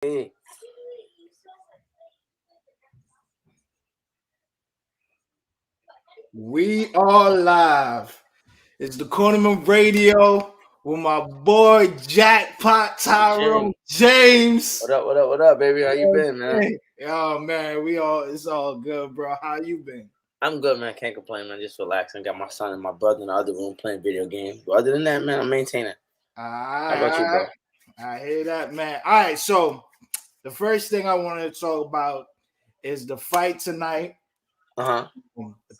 Hey. We are live. It's the Cornerman Radio with my boy Jackpot Tyrone James. What up? What up? What up, baby? How you been, man? Oh man, it's all good, bro. How you been? I'm good, man. Can't complain, man. Just relaxing. Got my son and my brother in the other room playing video games. But other than that, man, I'm maintaining. How about you, bro? I hear that, man. All right, so the first thing I wanted to talk about is the fight tonight. The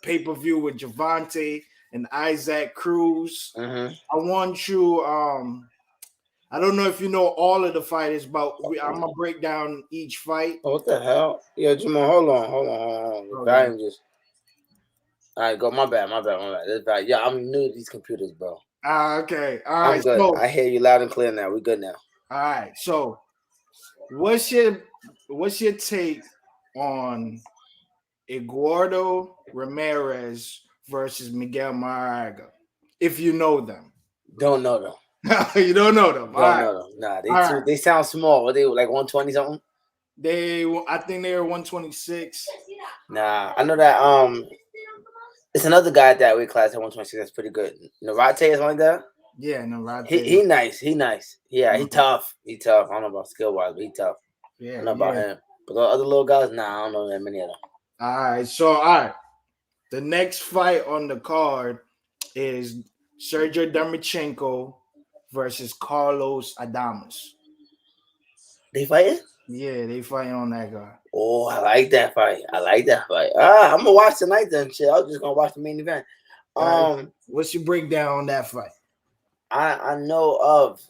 pay-per-view with Gervonta and Issac Cruz. I want you. I don't know if you know all of the fighters, but I'm gonna break down each fight. Oh, what the hell? Yeah, Jamal, hold on. I am just. All right, go. My bad. That's bad. Yeah, I'm new to these computers, bro. Okay. All right. I'm good. So, I hear you loud and clear now. We good now. All right. So, what's your take on Eduardo Ramirez versus Miguel Mariaga? If you know them. Don't know them. You don't know them. Don't know them. Nah, they sound small. Were they like 120 something? I think they were 126. Nah, I know that it's another guy at that weight class at 126 that's pretty good. Narate is like that? Yeah, Narate. He nice. Yeah, he tough. I don't know about skill wise, but he tough. Yeah. I don't know about him. But the other little guys, nah, I don't know that many of them. All right. The next fight on the card is Sergio Dermochenko versus Carlos Adamus. They fighting? Yeah, they fighting on that guy. Oh, I like that fight. I'm gonna watch tonight then. Shit, I was just gonna watch the main event. What's your breakdown on that fight? I know of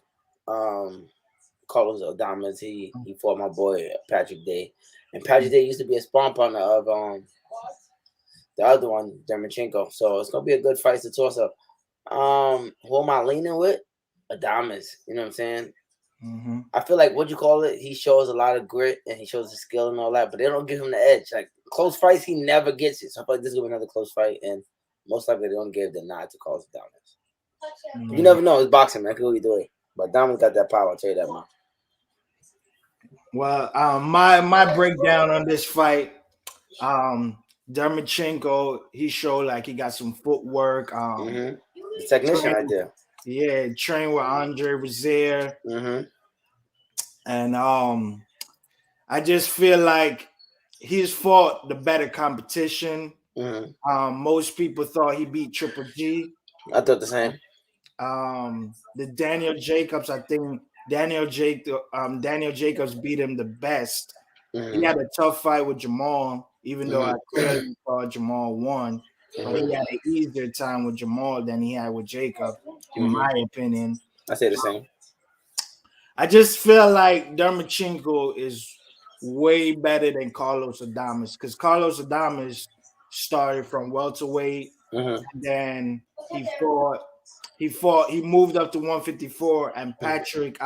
Carlos Adamus. He fought my boy Patrick Day, and Patrick Day used to be a sparring partner of the other one, Dermochenko. So it's gonna be a good fight to toss up. Who am I leaning with? Adamus. You know what I'm saying? I feel like he shows a lot of grit and he shows the skill and all that, but they don't give him the edge. Like close fights, he never gets it. So I feel like this is gonna be another close fight, and most likely they don't give the nod to Carlos Adamus. You never know. It's boxing, man. It could go either way. But Adamus got that power. I'll tell you that much. Well, my breakdown on this fight, Dermochenko, he showed like he got some footwork. The technician right there. Yeah, trained with Andre Rozier. And I just feel like he's fought the better competition. Most people thought he beat Triple G. I thought the same. The Daniel Jacobs, I think Daniel Jacobs beat him the best. He had a tough fight with Jamal, even though I clearly thought Jamal won. But he had an easier time with Jamal than he had with Jacob, in my opinion. I say the same. I just feel like Dermochenko is way better than Carlos Adamus because Carlos Adamus started from welterweight, and then he moved up to 154, and Patrick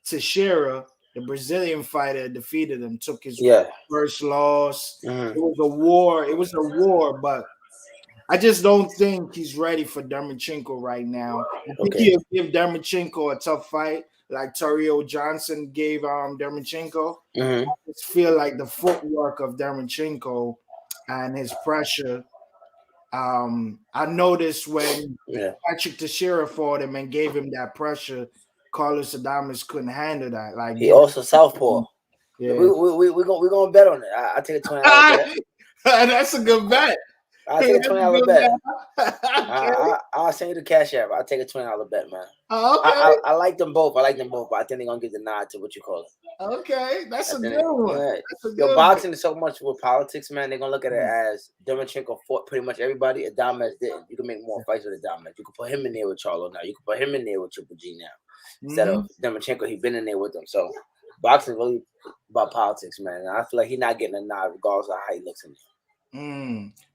Teixeira, the Brazilian fighter, defeated him, took his first loss. It was a war, but I just don't think he's ready for Dermochenko right now. I think he'll give Dermochenko a tough fight, like Torrio Johnson gave Dermochenko. I just feel like the footwork of Dermochenko and his pressure. I noticed when Patrick Teixeira fought him and gave him that pressure, Carlos Adamus couldn't handle that. Like he also southpaw. Yeah, we're gonna bet on it. I take a $20 bet. That's a good bet. I'll take a $20 bet. I'll send you the cash app. I'll take a $20 bet, man. Oh, okay. I like them both. But I think they're gonna give the nod to what you call it. Okay, that's a good one. Boxing is so much with politics, man. They're gonna look at it as Dermochenko fought pretty much everybody. Adamus didn't. You can make more fights with Adamus. You can put him in there with Charlo now. You can put him in there with Triple G now. Instead of Dermochenko, he's been in there with them. So boxing is really about politics, man. And I feel like he's not getting a nod regardless of how he looks in there.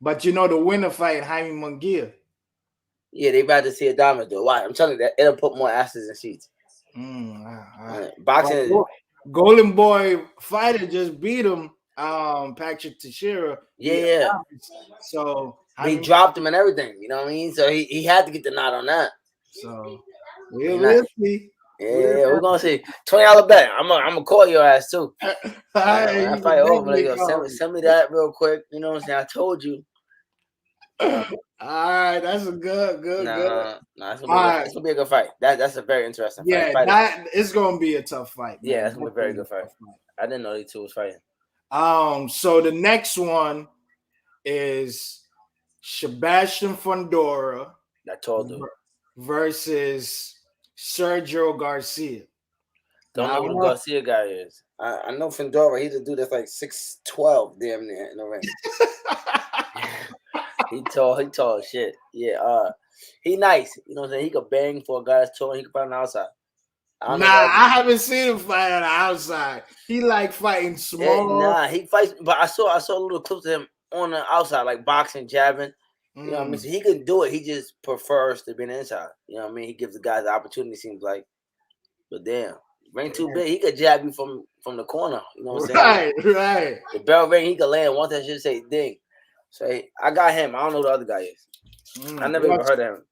But you know the winner fight, Jaime Munguia. Yeah, they about to see Adamus though. Why? I'm telling you that it'll put more asses in seats. Boxing. Golden Boy fighter just beat him. Patrick Teixeira. Yeah. So he dropped him and everything. You know what I mean? So he had to get the nod on that. So we'll see. Yeah, we're gonna see $20 bet. I'm gonna call your ass too. When I fight over, like, send me that real quick. You know what I'm saying? I told you. All right, that's a good. It's gonna be a good fight. That's a very interesting fight. Yeah, that it's gonna be a tough fight. Man. Yeah, that's gonna be a very good fight. I didn't know these two was fighting. So the next one is Sebastian Fundora. That tall dude versus Sergio Garcia. Don't know who the Garcia guy is. I know Fundora. He's a dude that's like 6'12", damn near in the ring. He tall as shit. Yeah, he nice. You know what I'm saying? He could bang for a guy that's tall. He could fight on the outside. I haven't seen him fight on the outside. He like fighting small. Yeah, he fights. But I saw a little clips of him on the outside, like boxing, jabbing. You know what I mean? So he can do it. He just prefers to be on the inside. You know what I mean? He gives the guys the opportunity, seems like. But damn, ring too big. He could jab you from the corner. You know what I'm saying? Right. The bell ring, he could land once that shit say ding. So I got him. I don't know who the other guy is. I never even heard of him.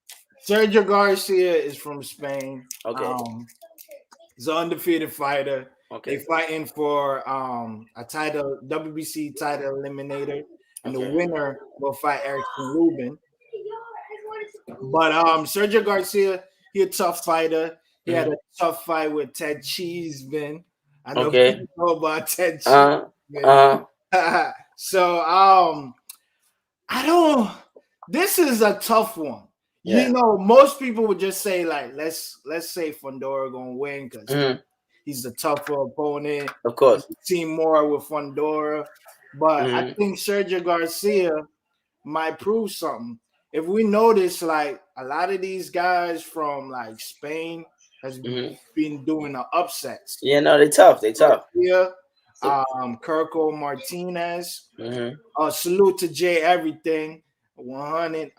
Sergio Garcia is from Spain. Okay. He's an undefeated fighter. Okay. They fighting for a title, WBC title eliminator. And the winner will fight Erickson Rubin. But Sergio Garcia, he a tough fighter. He had a tough fight with Ted Cheeseman. I know people know about Ted Cheeseman. So this is a tough one. Yeah. You know, most people would just say, like, let's say Fundora gonna win because he's a tougher opponent. Of course. Team more with Fundora. But I think Sergio Garcia might prove something. If we notice, like, a lot of these guys from, like, Spain has been doing the upsets. Yeah, no, they tough. Yeah. Kirko Martinez. Salute to Jay Everything. 100.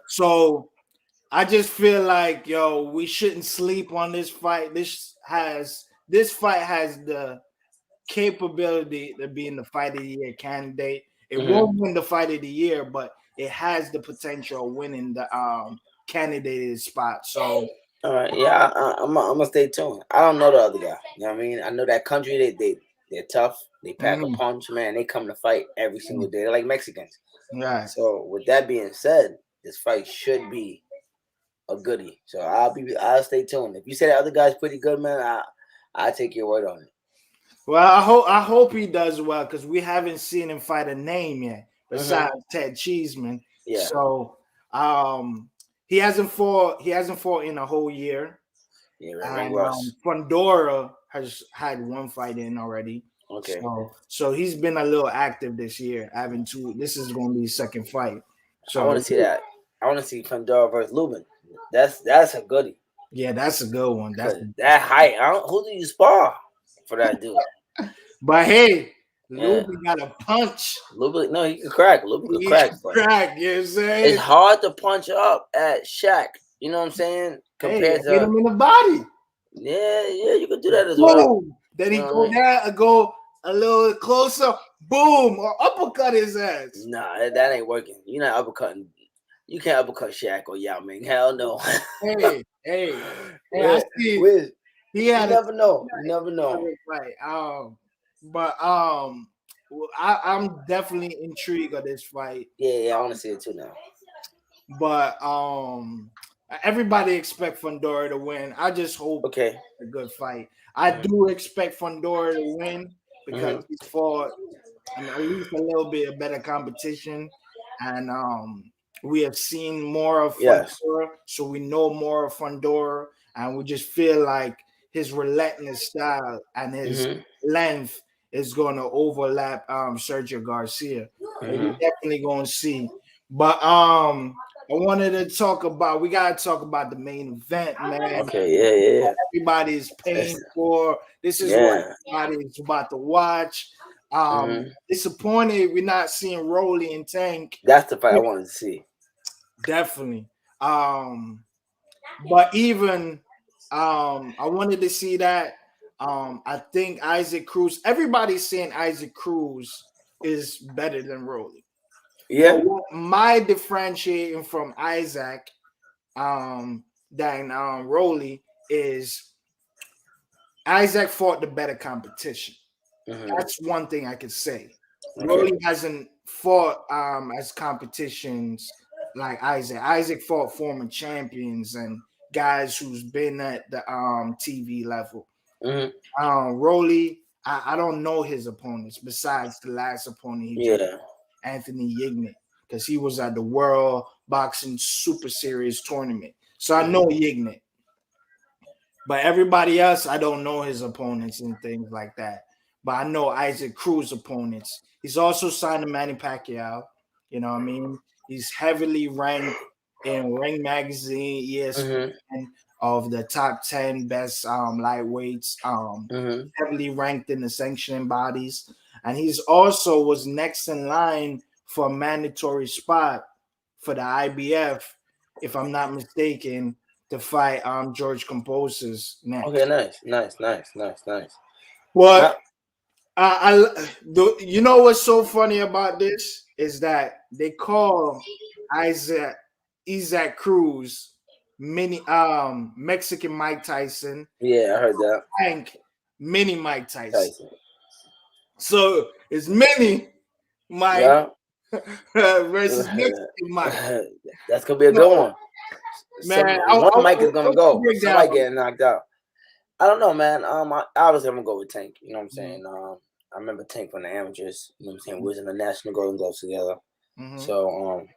So I just feel like, we shouldn't sleep on this fight. This fight has the capability of being the fight of the year candidate. It won't win the fight of the year, but it has the potential of winning the candidate spot. So all right, yeah, I'm gonna stay tuned. I don't know the other guy. You know what I mean? I know that country. They're tough. They pack a punch, man. They come to fight every single day. They're like Mexicans. Right. So with that being said, this fight should be a goodie. So I'll stay tuned. If you say the other guy's pretty good, man, I'll take your word on it. Well, I hope he does well because we haven't seen him fight a name yet besides Ted Cheeseman. Yeah. So he hasn't fought in a whole year. Yeah, right. Fundora has had one fight in already. Okay. So he's been a little active this year, having two. This is going to be his second fight. So I want to see that. I want to see Fundora versus Lubin. That's a goodie. Yeah, that's a good one. That height. Who do you spar for that dude? But hey, Lubin got a punch. Lubin, no, he can crack. Lubin can crack. You know what I'm saying? It's hard to punch up at Shaq. You know what I'm saying? Compared to hit him in the body. Yeah, you can do that as well. Then he go a little closer, boom, or uppercut his ass. Nah, that ain't working. You're not uppercutting. You can't uppercut Shaq or Yao Ming. Hell no. Hey, I see. You never know. Right. But I'm definitely intrigued of this fight. Yeah, I want to see it too now. But everybody expect Fundora to win. I just hope it's a good fight. I do expect Fundora to win because he's fought at least a little bit of better competition, and we have seen more of Fundora, so we know more of Fundora, and we just feel like his relentless style and his length is going to overlap Sergio Garcia. We're definitely going to see. But I wanted to talk about, we got to talk about the main event, man. Okay, yeah. Everybody's paying for. This is what everybody's about to watch. Disappointed we're not seeing Rolly and Tank. That's the fight I wanted to see. Definitely. But even I wanted to see that. I think Issac Cruz, everybody's saying Issac Cruz is better than Rolly. Yeah. My differentiating from Isaac than Rolly is Isaac fought the better competition. That's one thing I could say. Rolly hasn't fought as competitions like Isaac. Isaac fought former champions and guys who's been at the TV level. Rolly, I don't know his opponents besides the last opponent he just Anthony Yignet, because he was at the World Boxing Super Series tournament. So I know Yignet. But everybody else, I don't know his opponents and things like that. But I know Issac Cruz opponents. He's also signed to Manny Pacquiao. You know what I mean? He's heavily ranked in Ring Magazine, ESPN, of the top 10 best lightweights, heavily ranked in the sanctioning bodies. And he's also was next in line for a mandatory spot for the IBF, if I'm not mistaken, to fight George Kambossa's next. Okay, nice. Well, you know what's so funny about this is that they call Issac Cruz mini Mexican Mike Tyson. Yeah, I heard that. Frank mini Mike Tyson. So it's mini Mike versus Mexican Mike. That's gonna be a good one. Man, one Mike is gonna go. Somebody getting knocked out. I don't know, man. Obviously I'm gonna go with Tank. You know what I'm saying? I remember Tank from the amateurs. You know what I'm saying? We was in the National Golden Gloves together. So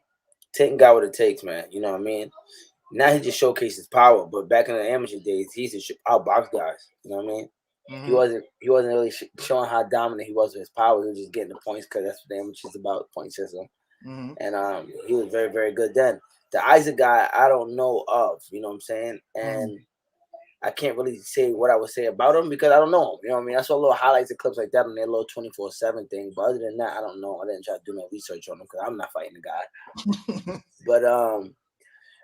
Tank got what it takes, man. You know what I mean? Now he just showcases power, but back in the amateur days, he used to outbox guys. You know what I mean? He wasn't really showing how dominant he was with his power. He was just getting the points because that's what the amateurs about, point system. And he was very, very good then. The Isaac guy, I don't know of. You know what I'm saying? And I can't really say what I would say about him because I don't know him. You know what I mean? I saw little highlights and clips like that on their little 24/7 thing. But other than that, I don't know. I didn't try to do no research on him because I'm not fighting the guy. But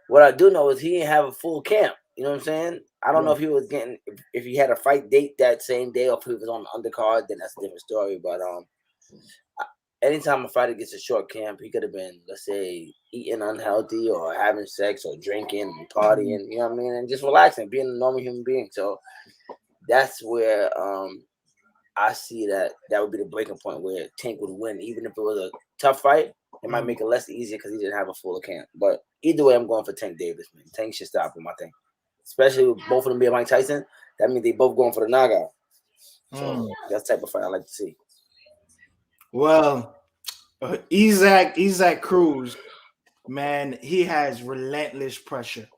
what I do know is he didn't have a full camp. You know what I'm saying? I don't know if he was getting if he had a fight date that same day or if he was on the undercard. Then that's a different story. But anytime a fighter gets a short camp, he could have been, let's say, eating unhealthy or having sex or drinking and partying, you know what I mean? And just relaxing, being a normal human being. So that's where I see that would be the breaking point where Tank would win. Even if it was a tough fight, it might make it less easier because he didn't have a full camp. But either way, I'm going for Tank Davis, man. Tank should stop him, I think. Especially with both of them being Mike Tyson, that means they both going for the knockout. So that's the type of fight I like to see. Well, Issac Cruz, man, he has relentless pressure.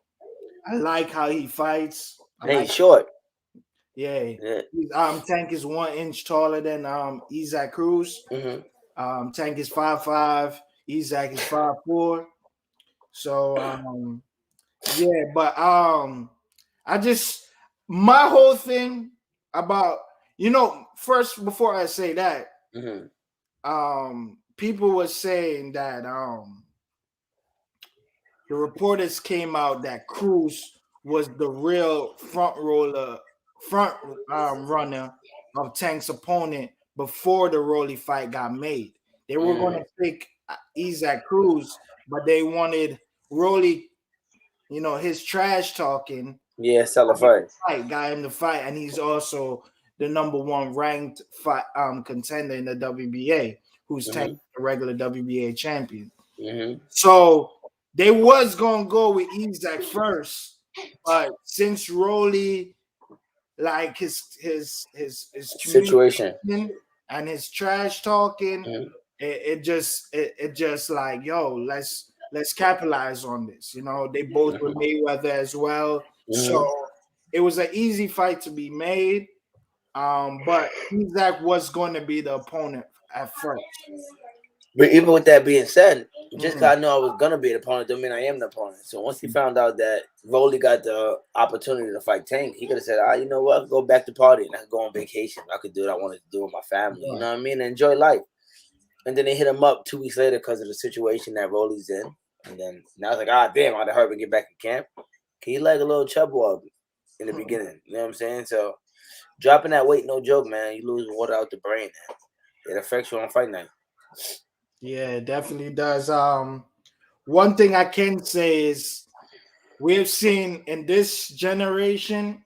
I like how he fights. He's short. Yeah. Tank is 1 inch taller than Issac Cruz. Tank is 5'5", Issac is 5'4". So but my whole thing about, first before I say that, people were saying that the reporters came out that Cruz was the real front runner of Tank's opponent before the Rolly fight got made. They were going to pick Issac Cruz, but they wanted Rolly, his trash talking. Yeah, sell a fight. Got him to fight, and he's also the #1 ranked contender in the WBA, who's Tank, the regular WBA champion. So they was gonna go with Issac first, but since Rolly, like his situation and his trash talking, it just like, yo, let's capitalize on this. They both were Mayweather as well, so it was an easy fight to be made. But Issac was going to be the opponent at first. But even with that being said, just because I know I was going to be the opponent, don't mean I am the opponent. So once he found out that Rolly got the opportunity to fight Tank, he could have said, you know what, I could go back to partying. I could go on vacation. I could do what I wanted to do with my family. You know what I mean? And enjoy life. And then they hit him up 2 weeks later because of the situation that Rolly's in. And then now it's like, damn, I'd have hurt and get back in camp. Can you like a little chub walk in the beginning? You know what I'm saying? So dropping that weight, no joke, man. You lose water out the brain. Man. It affects you on fight night. Yeah, it definitely does. One thing I can say is we have seen in this generation,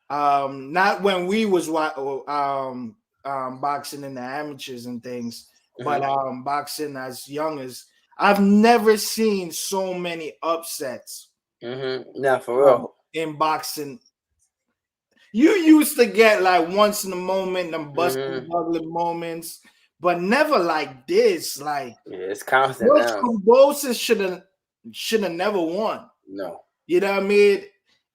not when we was boxing in the amateurs and things, but boxing as young as I've never seen so many upsets. Nah, for real. In boxing, you used to get like once in a moment, them busting ugly moments, but never like this. Like it's constant now. Kambossa should have never won. No, you know what I mean.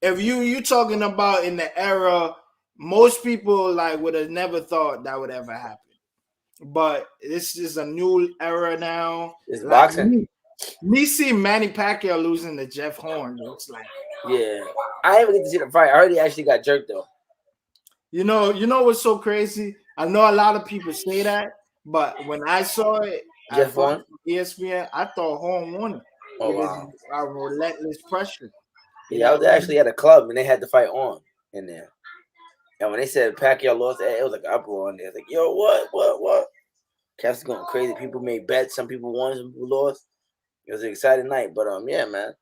If you talking about in the era, most people like would have never thought that would ever happen. But this is a new era now. It's like boxing. Me see Manny Pacquiao losing to Jeff Horn. Looks like. Yeah, I didn't get to see the fight. I heard he actually got jerked though. You know what's so crazy? I know a lot of people say that, but when I saw it, Jeff Horn, ESPN, I thought Horn won it. Oh wow! Our relentless pressure. Yeah, I was actually at a club and they had the fight on in there. And when they said Pacquiao lost, it was like an uproar in there. Like, yo, what? Cats going crazy. People made bets. Some people won, some people lost. It was an exciting night. But yeah, man.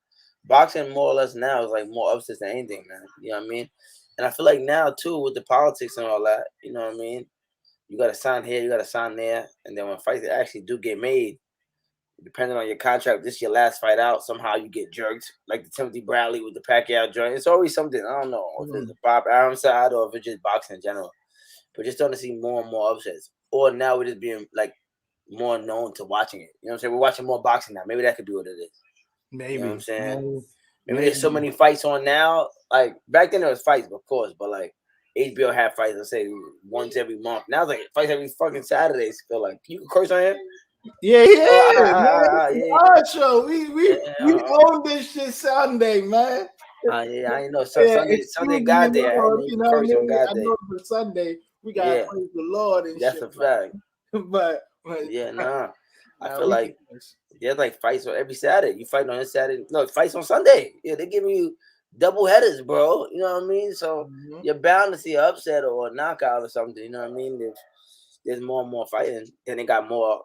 Boxing more or less now is like more upsets than anything, man. You know what I mean? And I feel like now too with the politics and all that, you know what I mean? You gotta sign here, you gotta sign there. And then when fights actually do get made, depending on your contract, this is your last fight out. Somehow you get jerked, like the Timothy Bradley with the Pacquiao joint. It's always something. I don't know if it's the Bob Arum side or if it's just boxing in general. But just starting to see more and more upsets. Or now we're just being like more known to watching it. You know what I'm saying? We're watching more boxing now. Maybe that could be what it is. Maybe. You know what I'm saying? Maybe there's so many fights on now. Like back then there was fights, of course, but like HBO had fights, let's say once every month. Now it's like fights every fucking Saturday. Feel like you can curse on here. Yeah. So we own this shit Sunday, man. I know. So Sunday got there. You know what I mean? I know for Sunday we gotta praise the Lord and that's shit. That's a fact. but yeah, nah. I feel like there's like fights on every Saturday. You fight on this Saturday. No, fights on Sunday. Yeah, they giving you double headers, bro. You know what I mean? So you're bound to see an upset or a knockout or something. You know what I mean? There's more and more fighting. Then they got more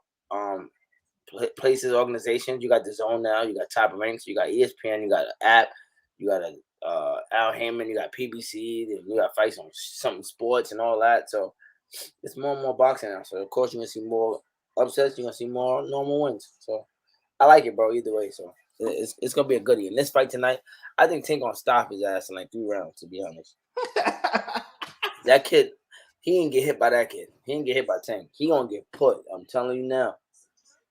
places, organizations. You got the Zone now. You got Top Ranks. You got ESPN. You got an app. You got Al Heyman. You got PBC. You got fights on something sports and all that. So it's more and more boxing now. So of course you're gonna see more upsets. You're gonna see more normal wins. So I like it, bro. Either way, so it's gonna be a goodie. In this fight tonight, I think Tank gonna stop his ass in like 3 rounds. To be honest, that kid, he didn't get hit by that kid. He didn't get hit by Tank. He gonna get put. I'm telling you now.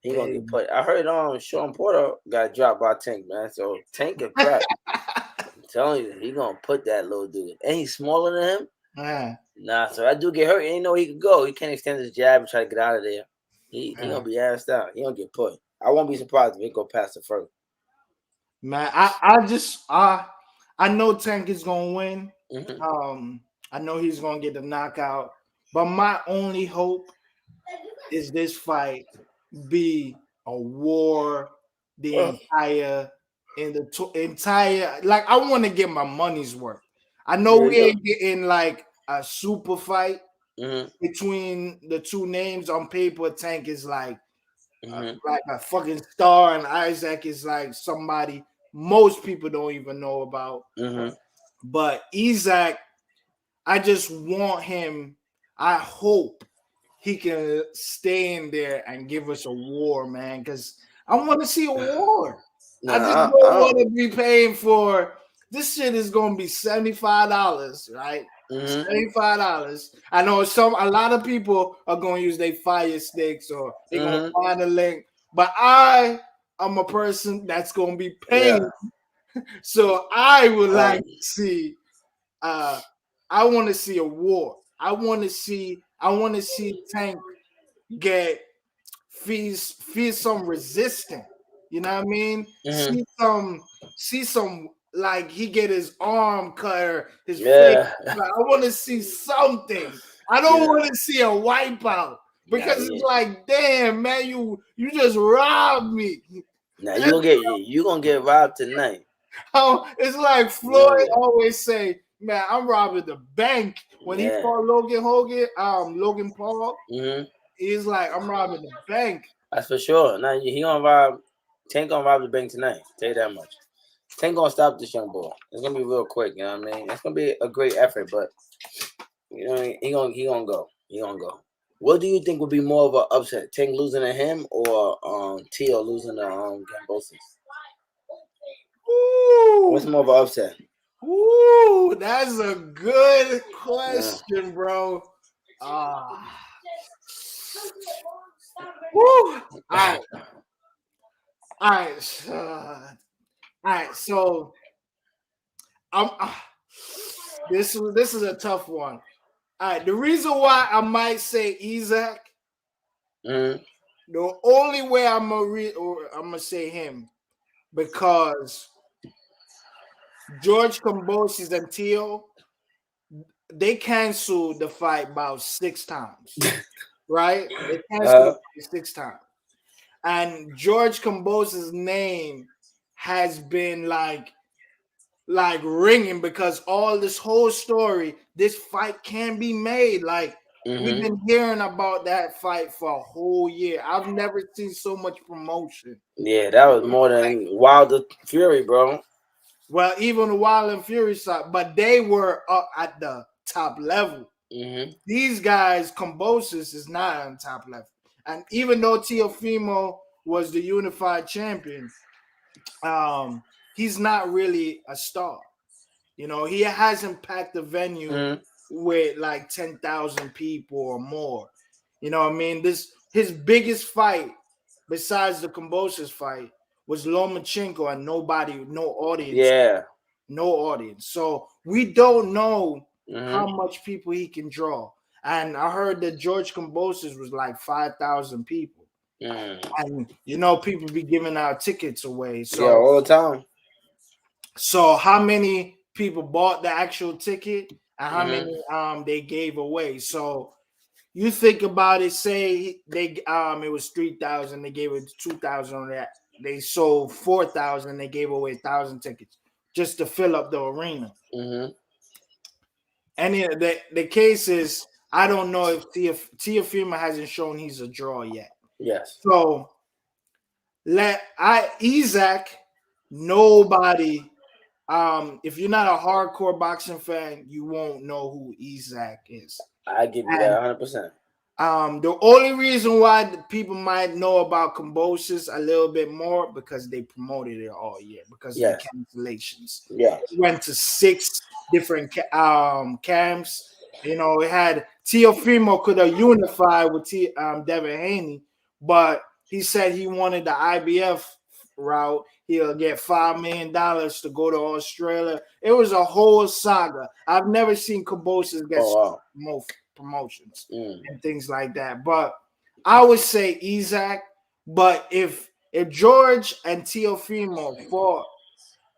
He gonna get put. I heard Sean Porter got dropped by Tank, man. So Tank can crack. I'm telling you, he gonna put that little dude. And he's smaller than him. Nah, so that dude get hurt. He didn't know he could go. He can't extend his jab and try to get out of there. He gonna be assed out. He gonna get put. I won't be surprised if he go past the first. Man, I know Tank is gonna win. I know he's gonna get the knockout. But my only hope is this fight be a war the entire like I want to get my money's worth. I know we ain't getting like a super fight between the two names on paper. Tank is like a fucking star, and Isaac is like somebody most people don't even know about. But Isaac, I just want him. I hope he can stay in there and give us a war, man, because I want to see a war. I just don't want to be paying for this shit. Is going to be $75, right? $75. I know a lot of people are going to use their Fire Sticks or they're going to find a link, but I am a person that's going to be paying. So I would like to see. I want to see a war. I want to see Tank feel some resistance. You know what I mean? See some like he get his arm cut or his face. Like, I want to see something. I don't want to see a wipeout because it's like, damn, man, you just robbed me. Now you gonna get robbed tonight. It's like Floyd always say, man, I'm robbing the bank. When he fought Logan Paul, he's like, I'm robbing the bank. That's for sure. Now he gonna rob. Tank gonna rob the bank tonight. Tell you that much. Tank gonna stop this young boy. It's gonna be real quick. You know what I mean? It's gonna be a great effort, but you know he gonna go. He gonna go. What do you think would be more of an upset? Tank losing to him or Tio losing to Kambossa? What's more of an upset? Ooh, that's a good question, bro. Woo. All right. So this is a tough one. All right. The reason why I might say Issac, the only way I'm gonna say him, because George Kambossa and Tio, they canceled the fight about 6 times, right? They canceled it 6 times. And George Kambossa's name has been like ringing because all this whole story, this fight can be made. Like we've been hearing about that fight for a whole year. I've never seen so much promotion. Yeah, that was more than Wilder Fury, bro. Well, even the Wild and Fury side, but they were up at the top level. These guys, Kambossa is not on top level. And even though Teofimo was the unified champion, he's not really a star. You know, he hasn't packed the venue with like 10,000 people or more. You know what I mean? His biggest fight, besides the Kambossa's fight, was Lomachenko, and no audience. Yeah. No audience. So we don't know how much people he can draw. And I heard that George Kambossa's was like 5,000 people. And you know, people be giving out tickets away. So yeah, all the time. So how many people bought the actual ticket and how many they gave away? So you think about it, say they it was 3,000, they gave it 2,000 on that. They sold 4,000, they gave away 1,000 tickets just to fill up the arena. And the case is, I don't know if Teofimo hasn't shown he's a draw yet. Yes. So Issac, nobody. If you're not a hardcore boxing fan, you won't know who Issac is. I give you that 100%. The only reason why the people might know about Kambossa a little bit more because they promoted it all year because of the cancellations. Yeah, went to 6 different camps. You know, it had Teofimo could have unified with Devin Haney, but he said he wanted the IBF route. He'll get $5 million to go to Australia. It was a whole saga. I've never seen Kambossa get more promotions and things like that. But I would say Issac. But if George and Teofimo fought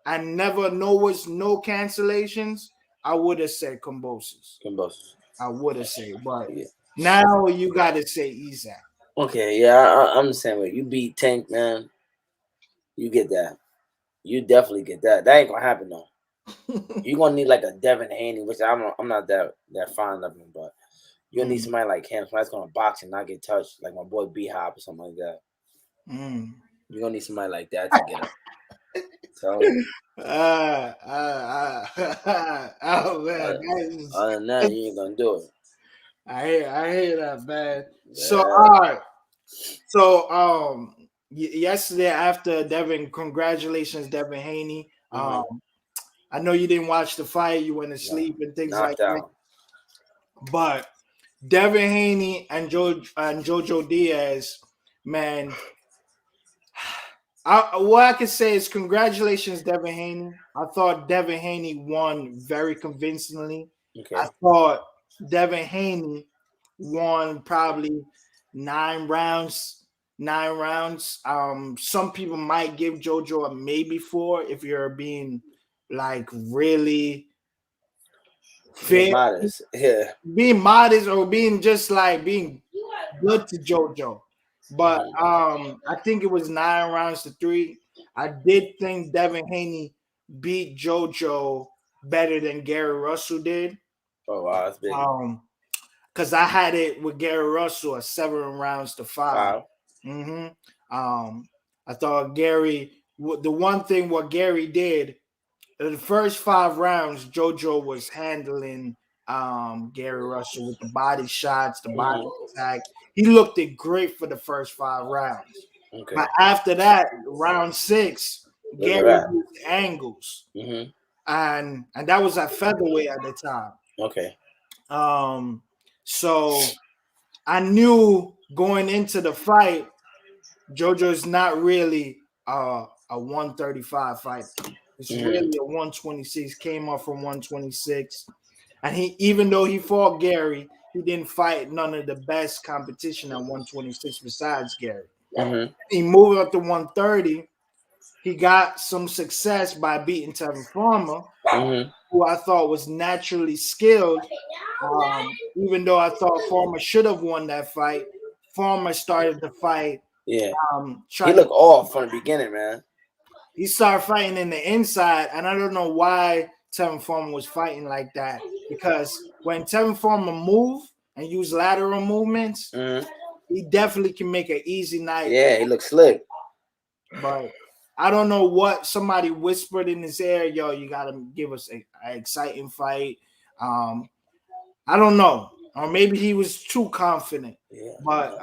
and never was no cancellations, I would have said Kambossa. I would have said, but now you got to say Issac. Okay, yeah, I'm the same way. You beat Tank, man. You get that. You definitely get that. That ain't gonna happen though. You're gonna need like a Devin Haney, which I'm not that fond of him, but you're gonna need somebody like him, somebody that's gonna box and not get touched, like my boy B-Hop or something like that. You're gonna need somebody like that to get up. So, oh man, other than that, you ain't gonna do it. I hear that, man. Yeah. So all right. So yesterday after Devin, congratulations, Devin Haney. I know you didn't watch the fight, you went to sleep and things like that. But Devin Haney and Jojo Diaz, man. What I can say is congratulations, Devin Haney. I thought Devin Haney won very convincingly. Okay. I thought Devin Haney won probably 9 rounds. Some people might give Jojo a maybe 4 if you're being like really fair, modest. Yeah, being modest or being just like being good to Jojo. But I think it was 9 rounds to 3. I did think Devin Haney beat Jojo better than Gary Russell did. Oh wow, that's big. Because I had it with Gary Russell at 7 rounds to 5. I thought Gary the one thing what Gary did, the first 5 rounds, JoJo was handling Gary Russell with the body shots, the body attack. He looked it great for the first 5 rounds. Okay. But after that, round 6, Gary used angles. And that was at featherweight at the time. Okay. So I knew going into the fight, JoJo's not really a 135 fighter. It's really a 126. Came up from 126, and even though he fought Gary, he didn't fight none of the best competition at 126 besides Gary. He moved up to 130. He got some success by beating Tevin Farmer, who I thought was naturally skilled. Even though I thought Farmer should have won that fight, Farmer started the fight. Yeah, he looked off from the beginning, man. He started fighting in the inside, and I don't know why Tevin Farmer was fighting like that. Because when Tevin Farmer moved and used lateral movements, he definitely can make an easy night. Yeah, he looks slick. But I don't know what somebody whispered in his ear. Yo, you got to give us an exciting fight. I don't know. Or maybe he was too confident. Yeah. But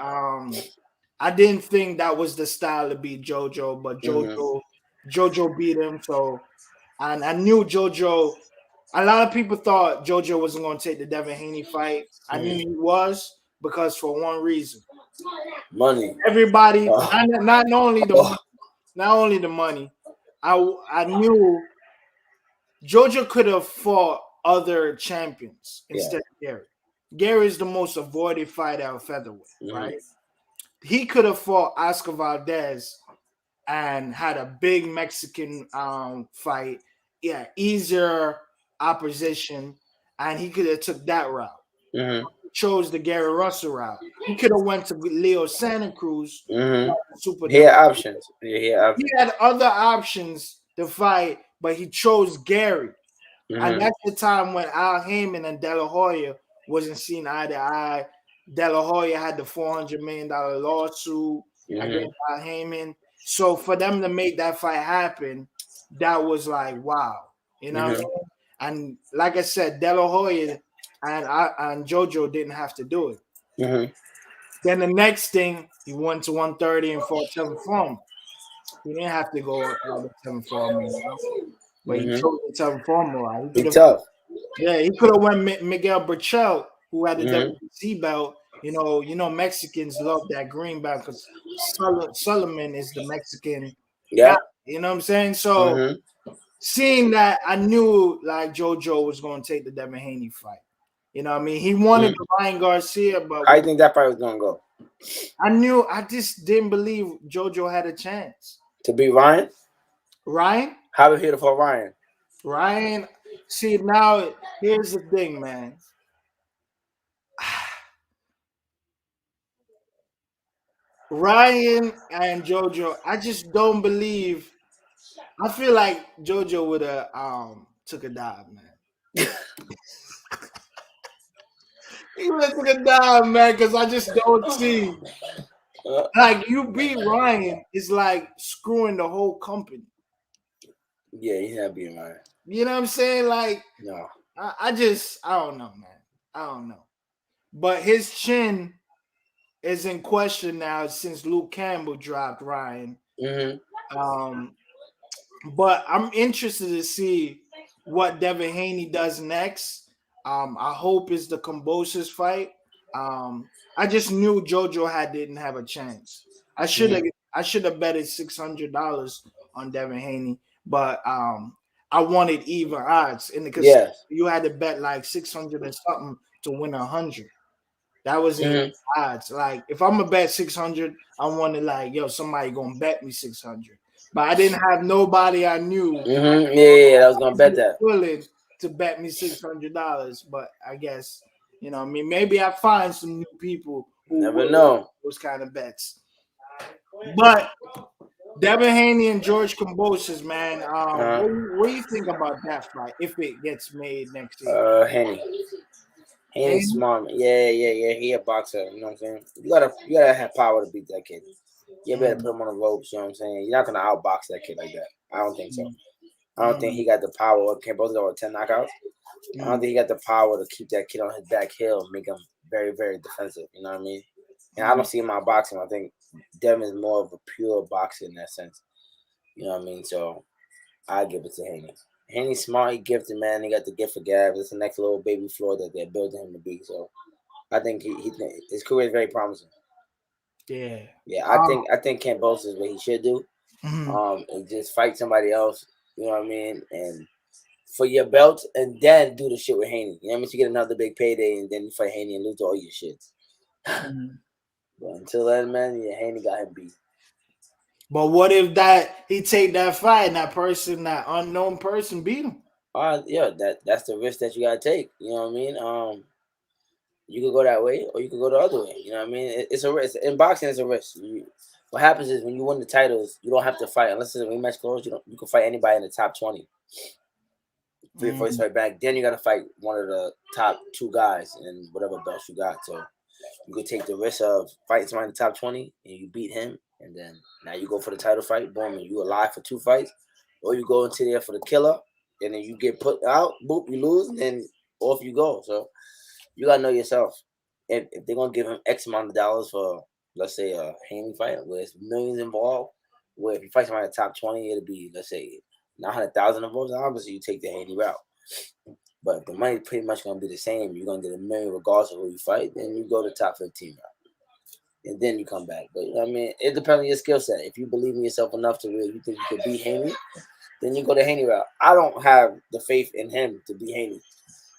I didn't think that was the style to beat JoJo. But JoJo beat him. So and I knew JoJo. A lot of people thought JoJo wasn't going to take the Devin Haney fight. I knew he was because for one reason. Money. Everybody, not only the money. I knew JoJo could have fought other champions instead of Gary. Gary is the most avoided fighter at featherweight, right? He could have fought Oscar Valdez and had a big Mexican fight. Yeah, easier opposition, and he could have took that route. Chose the Gary Russell route. He could have went to Leo Santa Cruz. He had options. He had other options to fight, but he chose Gary. And that's the time when Al Heyman and De La Hoya wasn't seen eye to eye. De La Hoya had the $400 million lawsuit against Al Heyman. So for them to make that fight happen, that was like, wow. You know what I mean? And like I said, De La Hoya and JoJo didn't have to do it. Then the next thing, he went to 130 and fought Tevin Farmer. He didn't have to go with Tevin Farmer, but he chose Tevin Farmer. He tough. Yeah, he could have went Miguel Burchell, who had the WBC belt. You know, Mexicans love that green belt because Sullivan is the Mexican guy. You know what I'm saying? So seeing that, I knew like JoJo was going to take the Devin Haney fight. You know what I mean? He wanted Ryan Garcia, but I think that fight was going to go. I just didn't believe JoJo had a chance. To beat Ryan? Ryan? How was he to fight Ryan? Ryan, see, now here's the thing, man. Ryan and JoJo, I just don't believe. I feel like JoJo would have took a dive, man. He would have took a dive, man, because I just don't see. Like, you beat Ryan is like screwing the whole company. Yeah, he's not beating Ryan. You know what I'm saying? Like, no. I don't know, man. I don't know. But his chin is in question now since Luke Campbell dropped Ryan. But I'm interested to see what Devin Haney does next. I hope it's the Kambossa's fight. I just knew JoJo didn't have a chance. I should have betted $600 on Devin Haney, but I wanted even odds because you had to bet like 600 or something to win 100. That was even odds. Like if I'm gonna bet 600, I wanted like somebody gonna bet me 600. But I didn't have nobody I knew. Yeah, I was gonna bet that. Willing to bet me $600, but I guess I mean, maybe I find some new people who never know those kind of bets. But Devin Haney and George Kambossa, man, what do you think about that fight if it gets made next year? Haney's smart. Yeah. He a boxer. You know what I'm saying? You gotta have power to beat that kid. You better put him on the ropes. You know what I'm saying? You're not gonna outbox that kid like that. I don't think so. I don't think he got the power. Kambossa got 10 knockouts. I don't think he got the power to keep that kid on his back heel and make him very, very defensive. You know what I mean? And I don't see him out boxing. I think Devin is more of a pure boxer in that sense. You know what I mean? So I give it to Haney. Haney's smart. He gifted, man. He got the gift for gab. It's the next little baby Floyd that they're building him to be. So I think his career is very promising. Yeah. I think Kambossa is what he should do. And just fight somebody else. You know what I mean? And for your belt, and then do the shit with Haney. You know what I mean? You get another big payday, and then you fight Haney and lose all your shits. But until then, man, Haney got him beat. But what if he take that fight and that unknown person beat him? That's the risk that you gotta take. You know what I mean? You could go that way, or you could go the other way. You know what I mean? It's a risk. In boxing, it's a risk. What happens is when you win the titles, you don't have to fight unless it's a rematch clause. You can fight anybody in the top 20. For your first fight back, then you got to fight one of the top 2 guys in whatever belts you got. So you could take the risk of fighting somebody in the top 20 and you beat him, and then now you go for the title fight, boom, and you alive for 2 fights, or you go into there for the killer, and then you get put out, boop, you lose, and then off you go. So you gotta know yourself. If they're gonna give him X amount of dollars for, let's say, a Haney fight where there's millions involved, where if you fight somebody in the top 20, it'll be, let's say, 900,000 involved. Obviously, you take the Haney route. But the money pretty much gonna be the same. You're gonna get $1 million regardless of who you fight. Then you go to top 15 route, and then you come back. But you know what I mean, it depends on your skill set. If you believe in yourself enough to really you think you could beat Haney, then you go the Haney route. I don't have the faith in him to beat Haney.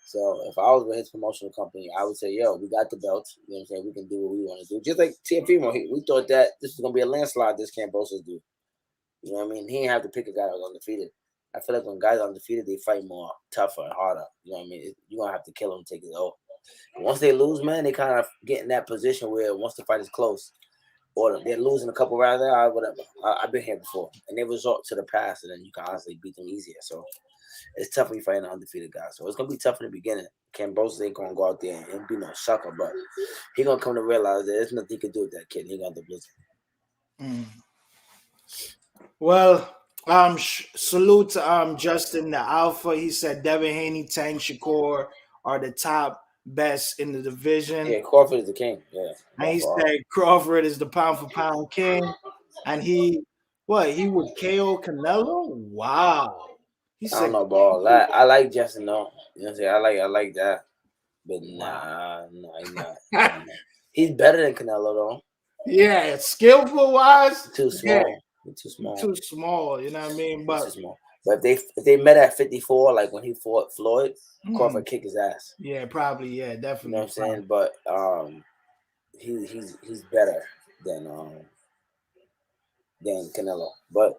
So if I was with his promotional company, I would say, yo, we got the belts. You know what I'm saying? We can do what we want to do. Just like TFP, we thought that this was going to be a landslide, this Kambossa do. You know what I mean? He didn't have to pick a guy that was undefeated. I feel like when guys are undefeated, they fight more tougher and harder. You know what I mean? You're going to have to kill them, take it over. Once they lose, man, they kind of get in that position where once the fight is close, or they're losing a couple rounds there, whatever. I've been here before. And they resort to the past, and then you can honestly beat them easier. So it's tough when you fight an undefeated guy. So it's going to be tough in the beginning. Kambossa ain't going to go out there and be no sucker, but he's going to come to realize that there's nothing he can do with that kid. He got the blizzard. Well, salute to Justin the Alpha. He said Devin Haney, Tank Shakur are the top best in the division. Yeah, Crawford is the king. Yeah. And he said Crawford is the pound for pound king. And he would KO Canelo? Wow. I don't know, bro. I like Justin though. You know what I'm saying? I like that. But nah, he's not. He's better than Canelo though. Yeah, skillful wise. Too small. Yeah. Too small, you know what I mean? But too small. But if they met at 54, like when he fought Floyd, Crawford kick his ass. Yeah, probably. Yeah, definitely. You know what I'm saying? But he's better than Canelo. But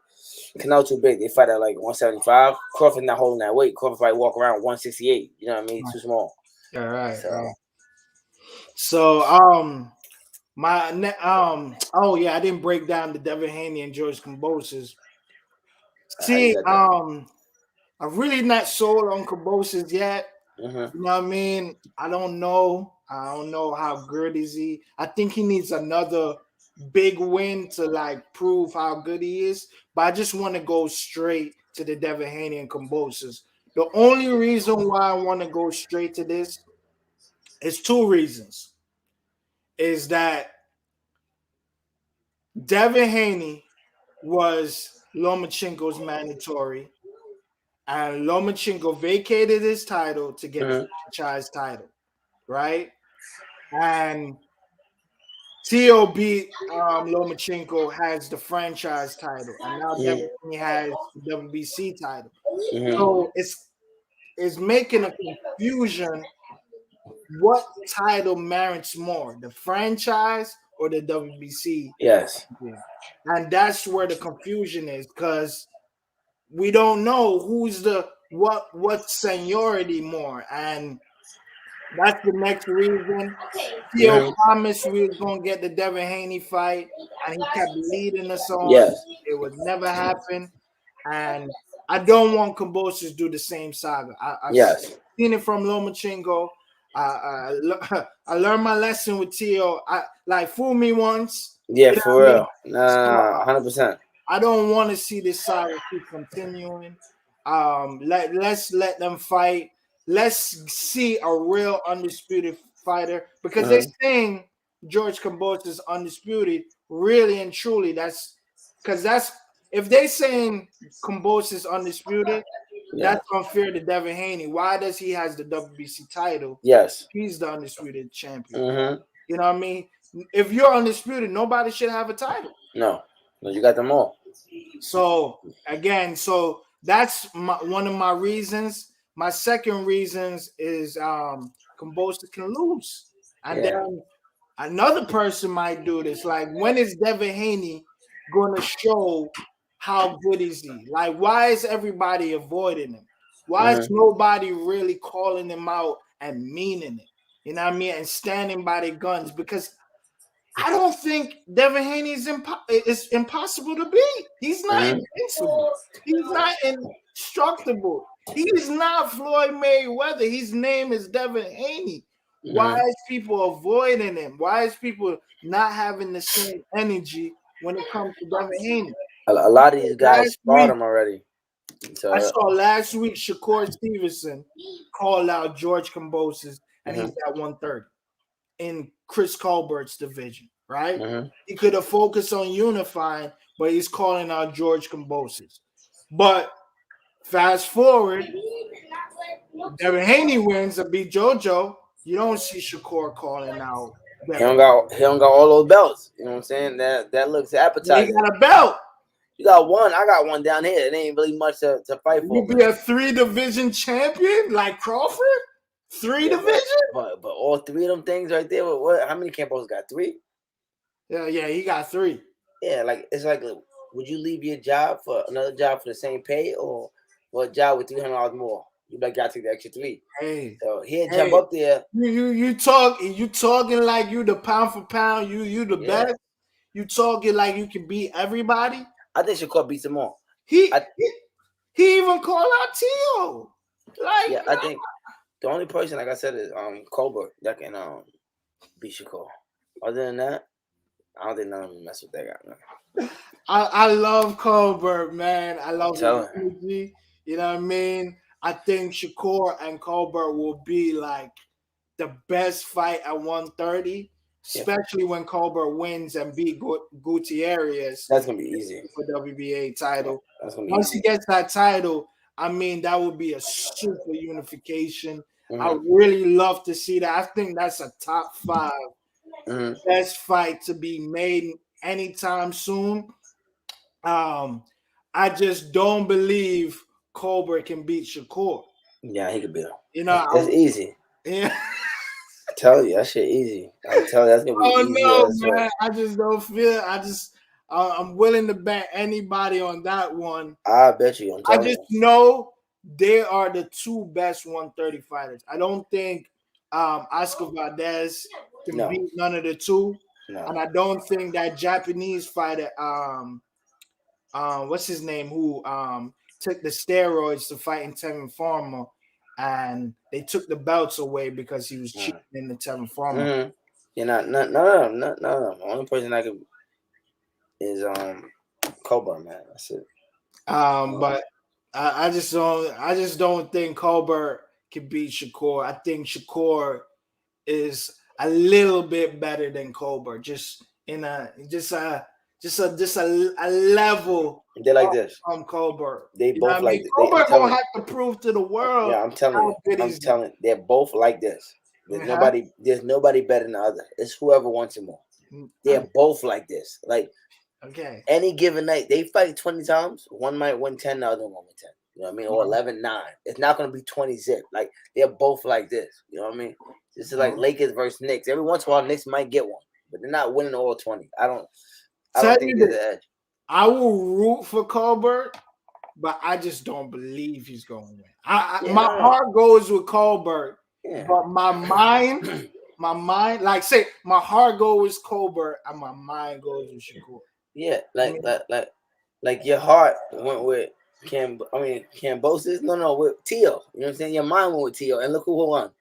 Canelo too big. They fight at like 175. Crawford not holding that weight. Crawford fight walk around 168. You know what I mean? Too small. All right. So I didn't break down the Devin Haney and George Kambossas. See, I'm really not sold on Kambossas yet. You know what I mean? I don't know how good is he. I think he needs another big win to like prove how good he is. But I just want to go straight to the Devin Haney and Kambossas. The only reason why I want to go straight to this is 2 reasons. Is that Devin Haney was Lomachenko's mandatory, and Lomachenko vacated his title to get the franchise title, right? And Tio beat Lomachenko, has the franchise title, and now Devin Haney has the WBC title. So it's making a confusion. What title merits more, the franchise or the WBC? Yes. And that's where the confusion is, because we don't know who's what seniority more. And that's the next reason. Theo promised we was going to get the Devin Haney fight, and he kept leading us on. Yes. It would never happen. And I don't want Kambossa to do the same saga. I've seen it from Lomachenko. I learned my lesson with Tio. Fool me once, Yeah, You know for what I real. mean? Nah, 100%. I don't want to see this saga keep continuing. Let's let them fight. Let's see a real undisputed fighter because they're saying George Kambossa is undisputed. Really and truly, that's because that's if they saying Kambossa is undisputed, that's unfair to Devin Haney. Why does he has the WBC title? Yes. He's the undisputed champion. You know what I mean? If you're undisputed, nobody should have a title. No, you got them all. So again, that's one of my reasons. My second reasons is Kambossa can lose, and then another person might do this. Like, when is Devin Haney going to show how good is he? Like, why is everybody avoiding him? Why is nobody really calling him out and meaning it? You know what I mean? And standing by their guns, because I don't think Devin Haney is impossible to beat. He's not invincible. He's not indestructible. He's not Floyd Mayweather. His name is Devin Haney. Why is people avoiding him? Why is people not having the same energy when it comes to Devin Haney? A lot of these guys sparred him already. So, I saw last week Shakur Stevenson call out George Kambossa, and he's at 130 in Chris Colbert's division, right? He could have focused on unifying, but he's calling out George Kambossa. But fast forward, Devin Haney wins and beat JoJo. You don't see Shakur calling out. He don't got all those belts. You know what I'm saying? That looks appetizing. He got a belt. You got one. I got one down here. It ain't really much to fight for. You be a 3-division champion like Crawford? 3 division? But all 3 of them things right there. What? How many Kambossa got? 3? Yeah, he got 3. Yeah, like it's like, would you leave your job for another job for the same pay, or for a job with $300 more? You like, gotta take the extra 3. Hey, so he'll jump up there. You talking like you the pound for pound. You the best. You talking like you can beat everybody. I think Shakur beats him all. He even called out Tio. Like, I think the only person, like I said, is Colbert that can beat Shakur. Other than that, I don't think none of them mess with that guy. Man. I love Colbert, man. I love his energy. You know what I mean? I think Shakur and Colbert will be like the best fight at 130, especially when Colbert wins and beat Gutierrez. That's gonna be easy for WBA title. That's gonna be Once easy. he gets that title, I mean, that would be a super unification. I really love to see that. I think that's a top 5 best fight to be made anytime soon. I just don't believe Colbert can beat Shakur. Yeah, he could beat him. You know, it's easy. Yeah. I tell you, that shit easy. I tell you, that's gonna be easy. Oh no, man! I just don't feel. I'm willing to bet anybody on that one. I bet you. I just know they are the 2 best 130 fighters. I don't think Oscar Valdez can beat none of the 2, and I don't think that Japanese fighter, what's his name, who took the steroids to fight in Tevin Farmer, and they took the belts away because he was cheating in the Tevin Farmer. Yeah, no. The only person I could is Colbert, man. That's it. But I just don't think Colbert can beat Shakur. I think Shakur is a little bit better than Colbert, just a level. They're like this. Colbert. They both like this. Colbert gonna have to prove to the world. Yeah, I'm telling you. They're both like this. There's nobody better than the other. It's whoever wants it more. They're both like this. Like, okay, any given night, they fight 20 times. One might win 10, the other one win 10. You know what I mean? Or 11-9. It's not going to be 20 zip. Like, they're both like this. You know what I mean? This is like Lakers versus Knicks. Every once in a while, Knicks might get one, but they're not winning all 20. I don't think there's an edge. I will root for Colbert, but I just don't believe he's going to win. My heart goes with Colbert, but my mind, like, say, my heart goes with Colbert and my mind goes with Shakur. Yeah, like your heart went with Kambossa. No, with Tio. You know what I'm saying? Your mind went with Tio, and look who won.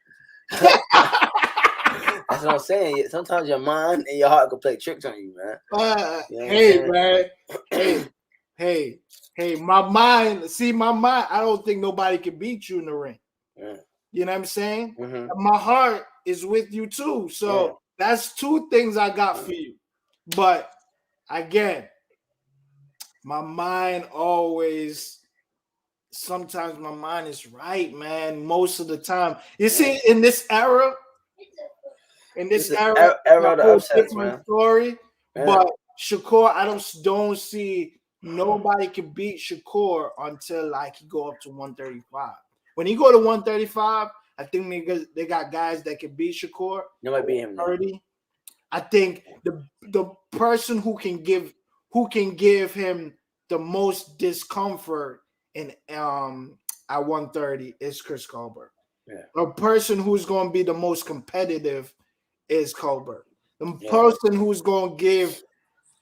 That's what I'm saying. Sometimes your mind and your heart can play tricks on you, man. Hey, man. Hey, my mind. See, my mind. I don't think nobody can beat you in the ring. Yeah. You know what I'm saying? Mm-hmm. My heart is with you too. So that's two things I got for you. But again, my mind always. Sometimes my mind is right, man. Most of the time, you see, in this era, era of the upsets, man. Story, but Shakur, I don't see nobody can beat Shakur until like he go up to 135. When he go to 135, I think they got guys that can beat Shakur. Nobody beat him. 30. I think the person who can give him the most discomfort in at 130 is Chris Colbert. Yeah. A person who's going to be the most competitive is Colbert. The person who's going to give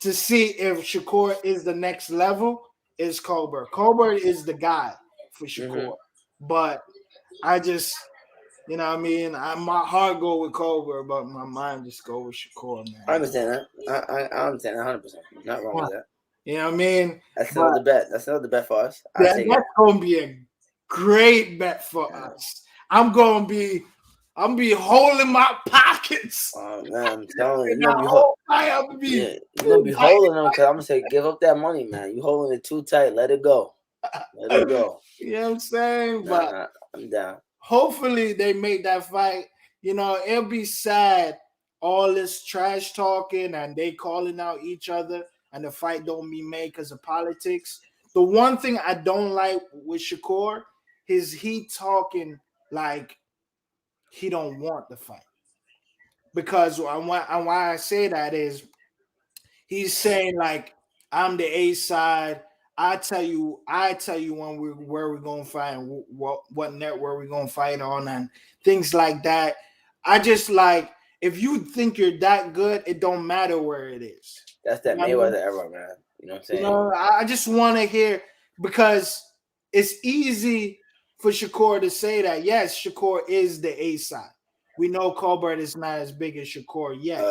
to see if Shakur is the next level is Colbert. Colbert is the guy for Shakur. Mm-hmm. But I just, you know what I mean? My heart go with Colbert, but my mind just go with Shakur, man. I understand that. I understand that 100%. Not wrong with that. You know what I mean? That's another bet. That's another bet for us. That's going to be a great bet for us. I'm going to be holding my pockets. Oh, man, I'm telling you. You're going to be holding them because I'm going to say, give up that money, man. You holding it too tight. Let it go. Let it go. You know what I'm saying? But I'm down. Hopefully they make that fight. You know, it'll be sad, all this trash talking and they calling out each other and the fight don't be made because of politics. The one thing I don't like with Shakur is he talking like he don't want the fight. Because why I say that is he's saying like, I'm the A side. I tell you where we're gonna fight and what network we're gonna fight on and things like that. I just like if you think you're that good, it don't matter where it is. That's that Mayweather era, man. You know what I'm saying? You know, I just want to hear because it's easy for Shakur to say that. Yes, Shakur is the A side. We know Colbert is not as big as Shakur yet.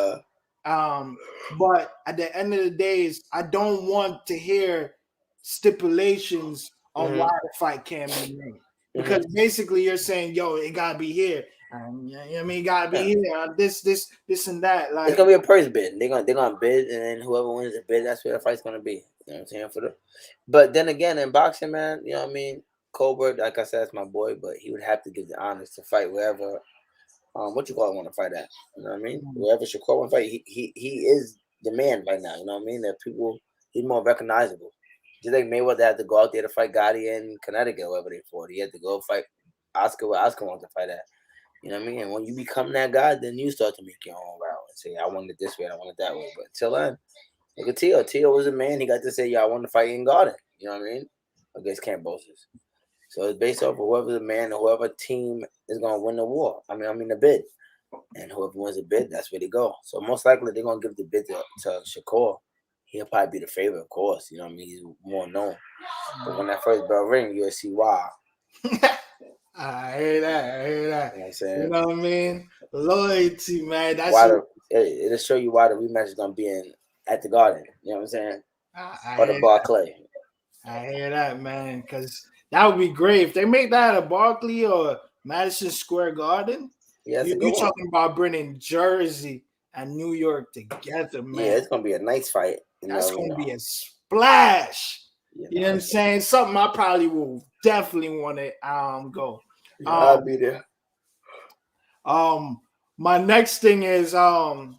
But at the end of the day, I don't want to hear stipulations on why the fight can't be made. Because basically you're saying, yo, it gotta be here. You know what I mean? It gotta be here. This and that. Like it's gonna be a purse bid. They're gonna bid, and then whoever wins the bid, that's where the fight's gonna be. You know what I'm saying? But then again, in boxing, man, you know what I mean? Colbert, like I said, is my boy, but he would have to give the honors to fight wherever. What you call it want to fight at? You know what I mean? Wherever Shakur want to fight, he is the man right now. You know what I mean? That people, he's more recognizable. Just like Mayweather had to go out there to fight Gotti in Connecticut, wherever they fought. He had to go fight Oscar where Oscar wanted to fight at. You know what I mean? And when you become that guy, then you start to make your own route and say, I want it this way, I want it that way. But until then, look at Tio. Tio was a man. He got to say, I want to fight in Garden. You know what I mean? Against Kambossa. So it's based off of whoever the man or whoever team is going to win the war. I mean the bid. And whoever wins the bid, that's where they go. So most likely they're going to give the bid to Shakur. He'll probably be the favorite, of course. You know what I mean? He's more known. But when that first bell ring, you'll see why. I hear that. You know what I'm saying? You know what I mean? Loyalty, man. That's it'll show you why the rematch is going to be at the Garden. You know what I'm saying? Or the Barclay. I hear that, man, because that would be great if they make that at Barclay or Madison Square Garden. Yeah, you're talking about bringing Jersey and New York together, man. Yeah, it's gonna be a nice fight. That's gonna be a splash. Yeah, you know what I'm saying? Something I probably will definitely want to go. Yeah, I'll be there. My next thing is so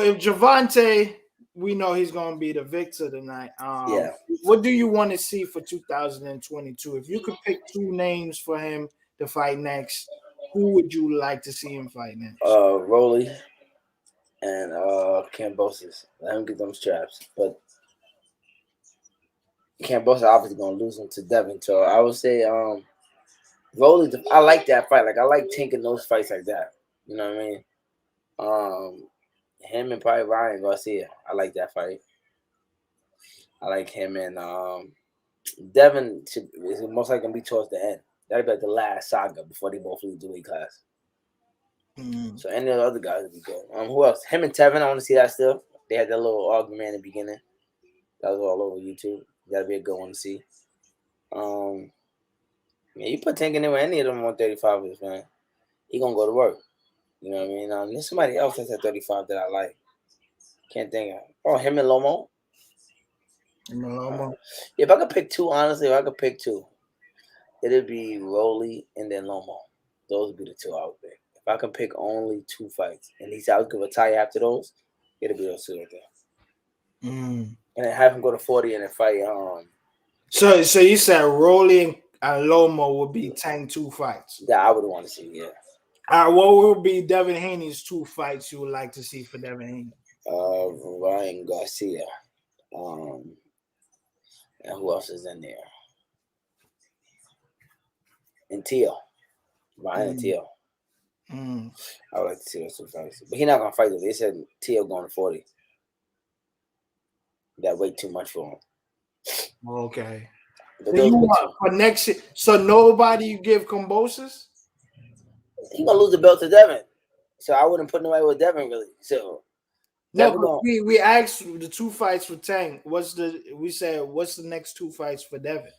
if Gervonta, we know he's going to be the victor tonight. What do you want to see for 2022? If you could pick two names for him to fight next, who would you like to see him fight next? Rolly and Kambossa. Let him get them straps. But Kambossa obviously going to lose him to Devin. So I would say Rolly, I like that fight. Like, I like taking those fights like that. You know what I mean? Him and probably Ryan Garcia. I like that fight. I like him and Devin is most likely gonna be towards the end. That'll be like the last saga before they both leave the weight class. Mm. So any of the other guys would be good. Who else? Him and Tevin. I want to see that still. They had that little argument in the beginning. That was all over YouTube. That'd be a good one to see. Yeah, you put Tank in there with any of them 135ers, man. He gonna go to work. You know what I mean? There's somebody else that's at 35 that I like. Can't think of. Oh, him and Lomo. If I could pick two, honestly, it'd be Rolly and then Lomo. Those would be the two I would pick. If I could pick only two fights, and he's out to retire after those, it'd be those two right there. And then have him go to 40 and then fight. So you said Rolly and Lomo would be Tank 2 fights. Yeah, I would want to see. Yeah. What would be Devin Haney's 2 fights you would like to see for Devin Haney? Ryan Garcia. And who else is in there? And Teal. Ryan and Teal. I would like to see those 2 fights. But he's not going to fight them. They said Teal going to 40. That way too much for him. Okay. So you want for next year? So nobody you give Kambossas? He going to lose the belt to Devin. So I wouldn't put nobody with Devin, really. So no, we asked the 2 fights for Tank. What's the next 2 fights for Devin?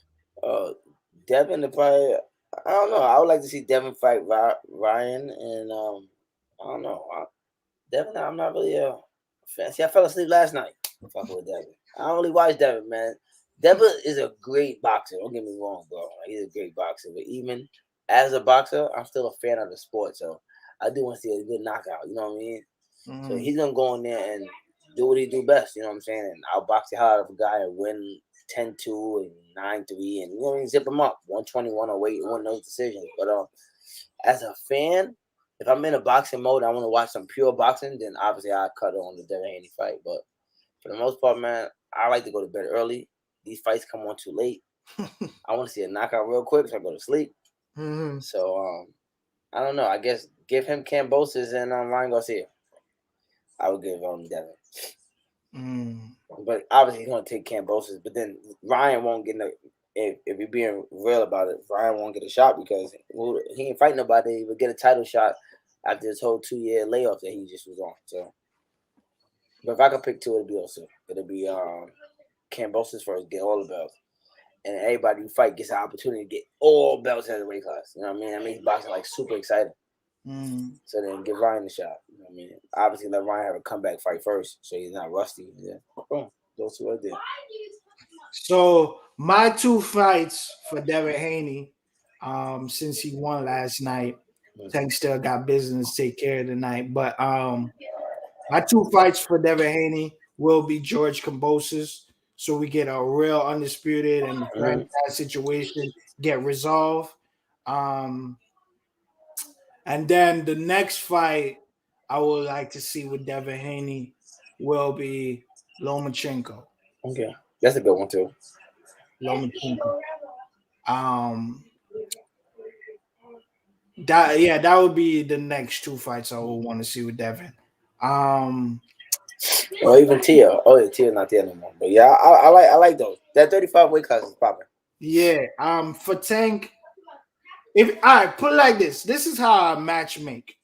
Devin to probably, I don't know. I would like to see Devin fight Ryan, and I don't know. Devin, I'm not really a fan. See, I fell asleep last night fucking with Devin. I don't really watch Devin, man. Devin is a great boxer. Don't get me wrong, bro. He's a great boxer, but even as a boxer, I'm still a fan of the sport. So I do want to see a good knockout. You know what I mean? So he's gonna go in there and do what he do best. You know what I'm saying? And I'll box the hell out of a guy and win 10-2 and 9-3, and you know what I mean, zip him up 120, 108, win those decisions. But as a fan, if I'm in a boxing mode, I want to watch some pure boxing. Then obviously I cut on the Devin Haney fight. But for the most part, man, I like to go to bed early. These fights come on too late. I want to see a knockout real quick so I go to sleep. So I don't know. I guess give him Kambossa and Ryan Garcia. I would give Devin. But obviously he's gonna take Kambossa. But then Ryan won't get if you're being real about it, Ryan won't get a shot because he ain't fighting nobody. He would get a title shot after this whole 2-year layoff that he just was on. So, but if I could pick two, it'll be Kambossa first, get all the belts, and everybody you fight gets an opportunity to get all belts at the weight class. You know what I mean? That makes boxing like super exciting. So then give Ryan a shot. You know what I mean? Obviously, let Ryan have a comeback fight first, so he's not rusty. Yeah, those two right there. So my 2 fights for Devin Haney, since he won last night, Tank still got business to take care of tonight. But my 2 fights for Devin Haney will be George Kambossas, so we get a real undisputed and franchise situation get resolved. And then the next fight I would like to see with Devin Haney will be Lomachenko. Okay, that's a good one too. Lomachenko. That would be the next 2 fights I would want to see with Devin. Or even Tia. Oh, yeah, Tia's not there anymore. But yeah, I like those. That 35 weight class is popping. Yeah. For Tank, if I put it like this, this is how I match make.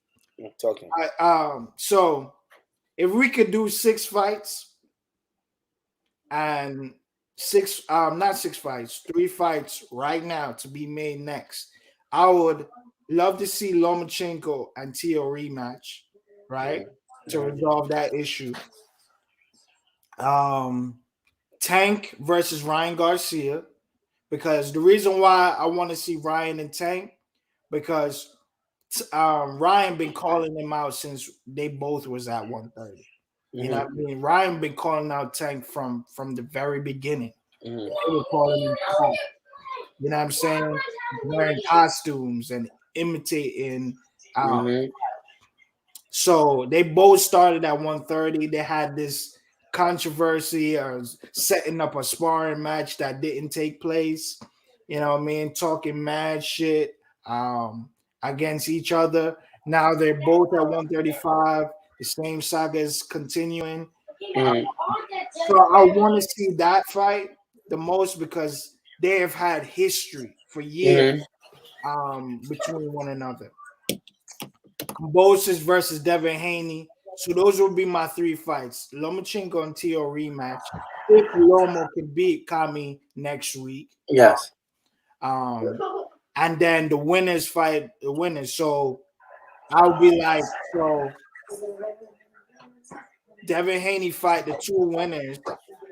Talking. So if we could do 6 fights and 3 fights right now to be made next, I would love to see Lomachenko and Tio rematch, right? To resolve that issue. Tank versus Ryan Garcia, because the reason why I want to see Ryan and Tank, because Ryan been calling them out since they both was at 130. You know what I mean? Ryan been calling out Tank from the very beginning. They were calling him out. You know what I'm saying? Wearing costumes and imitating. So they both started at 130. They had this controversy of setting up a sparring match that didn't take place. You know what I mean? Talking mad shit against each other. Now they're both at 135. The same saga is continuing. So I want to see that fight the most because they have had history for years between one another. Kambossa versus Devin Haney. So those would be my 3 fights. Lomachenko and Tio rematch. If Lomo can beat Kami next week. Yes. And then the winners fight the winners. So I'll be like, so Devin Haney fight the 2 winners.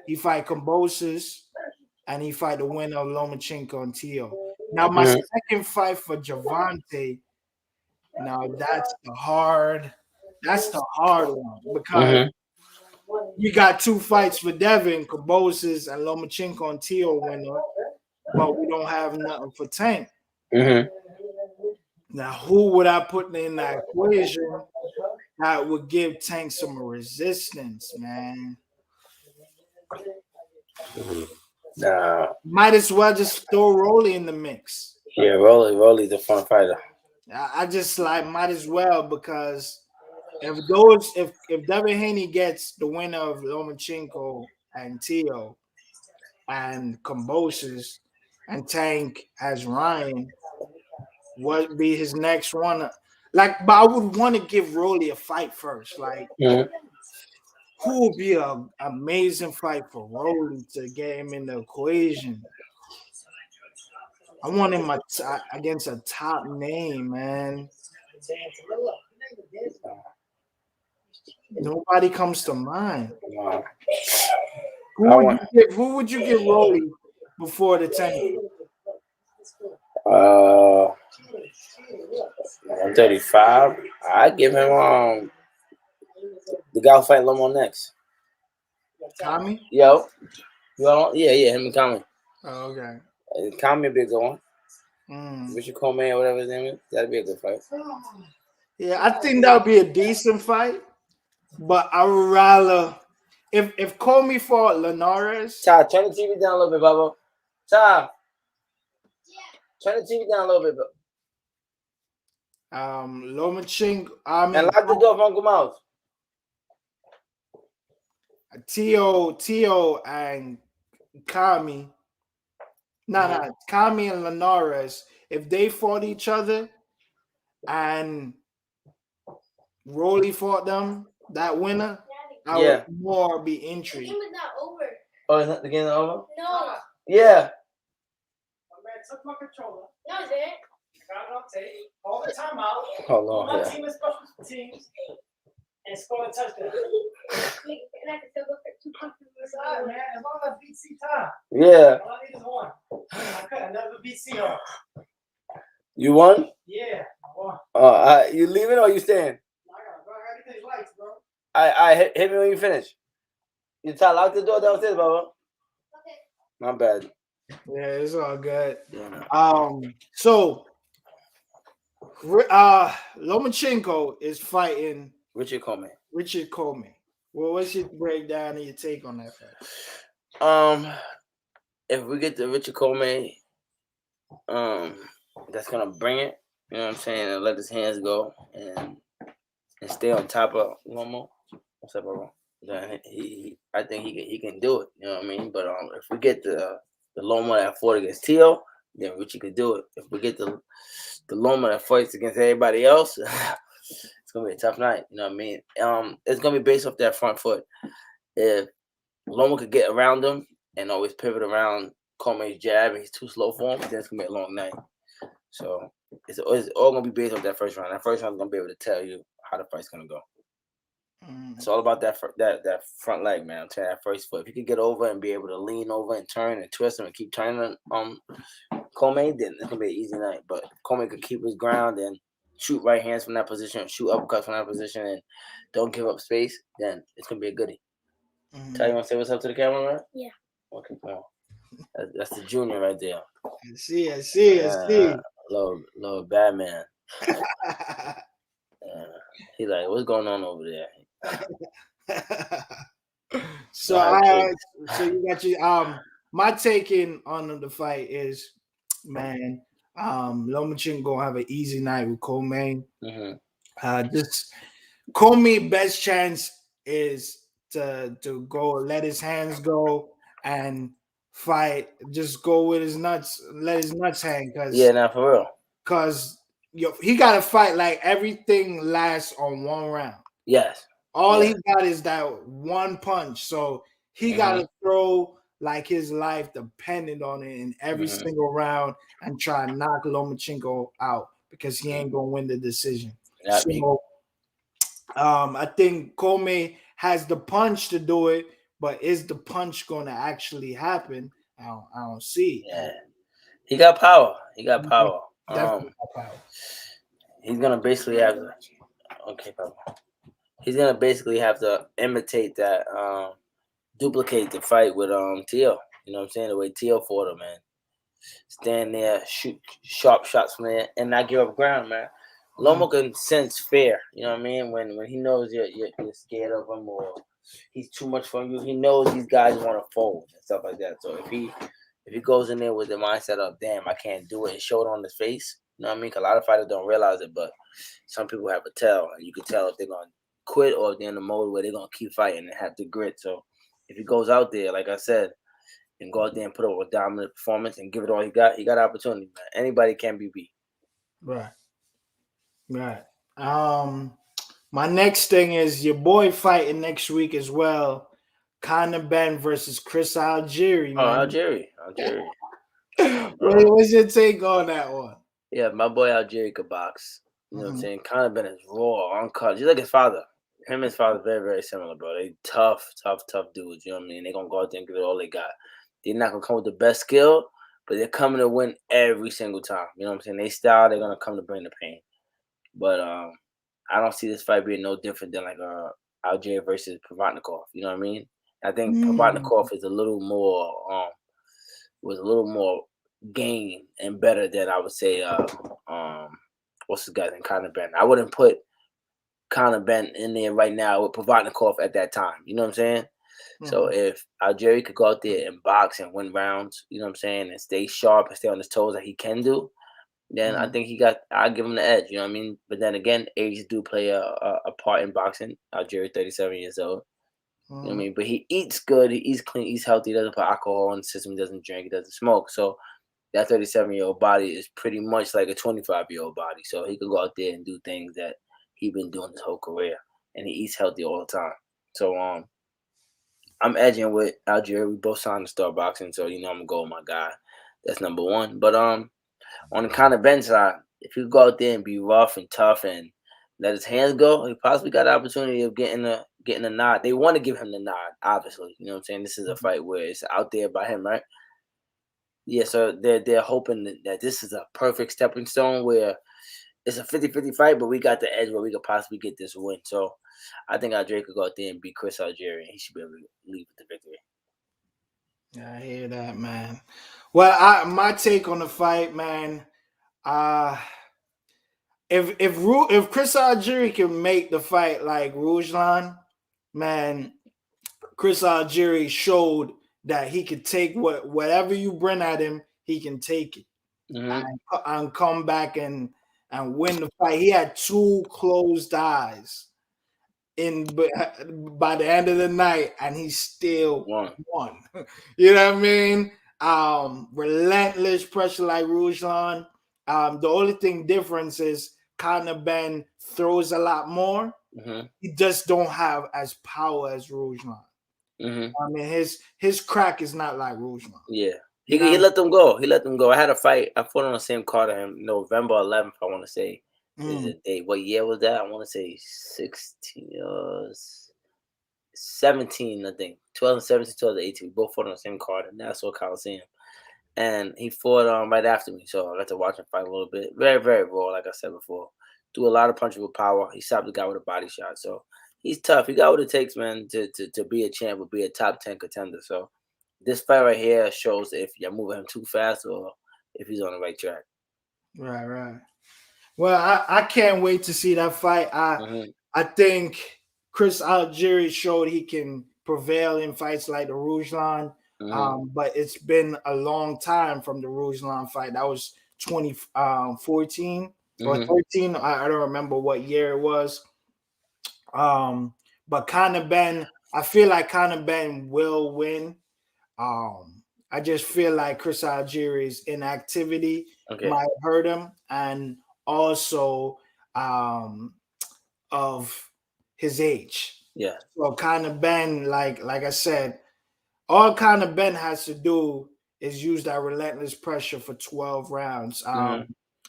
He fight Kambossas and he fight the winner of Lomachenko and Tio. Now my second fight for Gervonta. Now that's the hard one because you got 2 fights for Devin, Kambossas and Lomachenko and Tio winner, but we don't have nothing for Tank. Now, who would I put in that equation that would give Tank some resistance, man? Might as well just throw Rolly in the mix. Yeah, Rolly's the fun fighter. I just might as well because if Devin Haney gets the winner of Lomachenko and Tio and Kambossas and Tank as Ryan, what be his next one? But I would want to give Rolly a fight first. Who would be an amazing fight for Rolly to get him in the equation? I want him against a top name, man. Nobody comes to mind. Who would you give Rolly before the Tank? 135. I give him the guy who fight Lomo next. Kami? Yeah, him and Kami. Oh, okay. Kami a big one. Richard Coleman, whatever his name is, that'd be a good fight. Yeah, I think that would be a decent fight, but I would rather if Comey fought Linares. Child, turn the TV down a little bit, Bubba. Child, turn the TV down a little bit, bro. Lomachenko. And lock the door for Uncle Mouse. Tio and Kami. Kami and Linares. If they fought each other and Rolly fought them, that winner, I would more be intrigued. The game is not over. Oh, is that the game over? No. Yeah. My man took my controller. No, it didn't. Got it on tape. Called the timeout. Oh, Lord. My team is special teams. And scored a touchdown. And I can still go for 2 punches. Sorry, man. As long as I beat C time. Yeah. All I need is 1. I never beat C hard. You won? Yeah, I won. You leaving or you staying? I gotta get these lights, bro. I hit me when you finish. You try lock the door downstairs, Bubba. Okay. My bad. Yeah, it's all good. Yeah. So Lomachenko is fighting Richard Coleman. Well, what's your breakdown and your take on that fight? If we get the Richard Coleman, that's gonna bring it. You know what I'm saying? And let his hands go and stay on top of Lomo. What's up, bro? I think he can do it. You know what I mean? But if we get the Lomo that fought against Tio, then Richie could do it. If we get the Lomo that fights against everybody else, it's gonna be a tough night. You know what I mean? It's gonna be based off that front foot. If Lomo could get around him and always pivot around Coleman's jab and he's too slow for him, then it's gonna be a long night. So it's all gonna be based off that first round. That first round is gonna be able to tell you how the fight's gonna go. It's all about that front leg, man. I'm telling you, that first foot. If you can get over and be able to lean over and turn and twist him and keep turning Coleman, then it's gonna be an easy night. But if Coleman could keep his ground and shoot right hands from that position, shoot uppercuts from that position, and don't give up space, then it's gonna be a goodie. Ty, you want to say what's up to the camera, man? Yeah. Okay, come on. That's the junior right there. I see. Little bad man. He's like, what's going on over there? So you got your my taking on the fight is, man, Lomachenko gonna have an easy night with Coleman. Just Coleman best chance is to go let his hands go and fight. Just go with his nuts, let his nuts hang. For real. Because he got to fight like everything lasts on one round. Yes. All he got is that one punch. So he got to throw like his life dependent on it in every single round and try to knock Lomachenko out because he ain't going to win the decision. So I think Comey has the punch to do it, but is the punch going to actually happen? I don't see. Yeah. He got power. He got power. Definitely got power. He's going to basically have to... Okay, Papa. He's going to basically have to imitate that, duplicate the fight with Teo. You know what I'm saying? The way Teo fought him, man. Stand there, shoot sharp shots from there, and not give up ground, man. Loma can sense fear. You know what I mean? When he knows you're scared of him or he's too much for you, he knows these guys want to fold and stuff like that. So if he goes in there with the mindset of, damn, I can't do it, and show it on his face, you know what I mean? 'Cause a lot of fighters don't realize it, but some people have a tell, and you can tell if they're going to quit or if they're in the mode where they're going to keep fighting and have the grit. So if he goes out there, like I said, and go out there and put up a dominant performance and give it all he got opportunity, man. Anybody can be beat. Right. My next thing is your boy fighting next week as well. Conor Ben versus Chris Algieri, man. Oh, Algieri. What's your take on that one? Yeah, my boy Algieri could box. You know what I'm saying? Conor Ben is raw, uncut. Just like his father. Him and his father very, very similar, bro. They tough dudes. You know what I mean? They're going to go out there and give it all they got. They're not going to come with the best skill, but they're coming to win every single time. You know what I'm saying? They style, they're going to come to bring the pain. But I don't see this fight being no different than like Algieri versus Provodnikov. You know what I mean? I think Provodnikov is a little more game and better than I would say what's this guy's name? Conor Ben. I wouldn't put Conor Ben in there right now with Provodnikov at that time. You know what I'm saying? So if Algieri could go out there and box and win rounds, you know what I'm saying, and stay sharp and stay on his toes like he can do, then I think I'll give him the edge, you know what I mean? But then again, age do play a part in boxing. Algieri, 37 years old. You know what I mean? But he eats good, he eats clean, he's healthy, he doesn't put alcohol in the system, he doesn't drink, he doesn't smoke. So that 37-year-old body is pretty much like a 25-year-old body. So he could go out there and do things that he's been doing his whole career. And he eats healthy all the time. So I'm edging with Algieri. We both signed to start boxing, so you know I'm gonna go with my guy. That's number one. But on the Conor Ben side, if you go out there and be rough and tough and let his hands go, he possibly got the opportunity of getting a nod. They want to give him the nod, obviously. You know what I'm saying? This is a fight where it's out there by him, right? Yeah, so they're hoping that this is a perfect stepping stone where it's a 50-50 fight, but we got the edge where we could possibly get this win. So I think Algieri could go out there and beat Chris Algieri, and he should be able to leave with the victory. Yeah, I hear that, man. Well, my take on the fight, man. If Chris Algieri can make the fight like Ruslan, man, Chris Algieri showed that he could take whatever you bring at him, he can take it and come back and win the fight. He had 2 closed eyes by the end of the night, and he still won. You know what I mean? Relentless pressure like Ruslan. The only thing difference is Conor Ben throws a lot more. He just don't have as power as Ruslan. I mean, his crack is not like Ruslan. Yeah. He let them go. I had a fight. I fought on the same card as him, November 11th, I want to say. Is the date. What year was that? I want to say 17, I think. 2017, 2018. We both fought on the same card in Nassau Coliseum. And he fought right after me, so I got to watch him fight a little bit. Very, very raw, like I said before. Do a lot of punches with power. He stopped the guy with a body shot. So he's tough. He got what it takes, man, to be a champ or be a top 10 contender. So this fight right here shows if you're moving him too fast or if he's on the right track. Right. Well, I can't wait to see that fight. I think Chris Algieri showed he can prevail in fights like the Ruslan. But it's been a long time from the Ruslan fight. That was 2014 or 13. I don't remember what year it was. But Conor Ben, I feel like Conor Ben will win. I just feel like Chris Algieri's inactivity might hurt him. And also of his age. Yeah. So Conor Ben, like I said, all Conor Ben has to do is use that relentless pressure for 12 rounds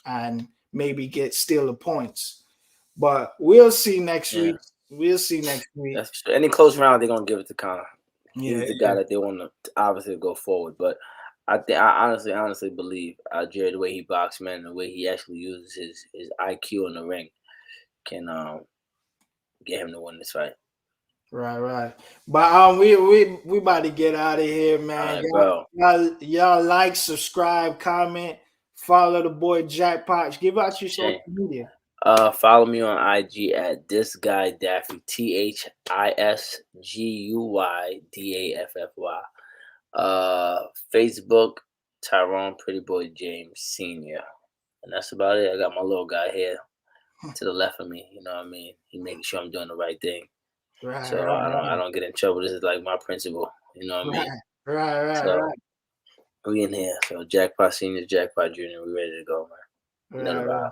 and maybe steal the points. But we'll see next week. We'll see next week. That's any close round, they're gonna give it to Conor. Yeah, He's the guy that they want to obviously go forward. But I honestly believe Jerry, the way he boxes, man, the way he actually uses his IQ in the ring, can get him to win this fight. Right. But we about to get out of here, man. All right, y'all like, subscribe, comment, follow the boy Jackpot. Give out your social media. Follow me on IG at this guy Daffy, ThisGuyDaffy. Facebook, Tyrone Pretty Boy James Sr. And that's about it. I got my little guy here to the left of me. You know what I mean? He making sure I'm doing the right thing. Right. So I don't get in trouble. This is like my principle. You know what I mean? Right. We in here. So Jackpot Senior, Jackpot Junior, we ready to go, man. Right.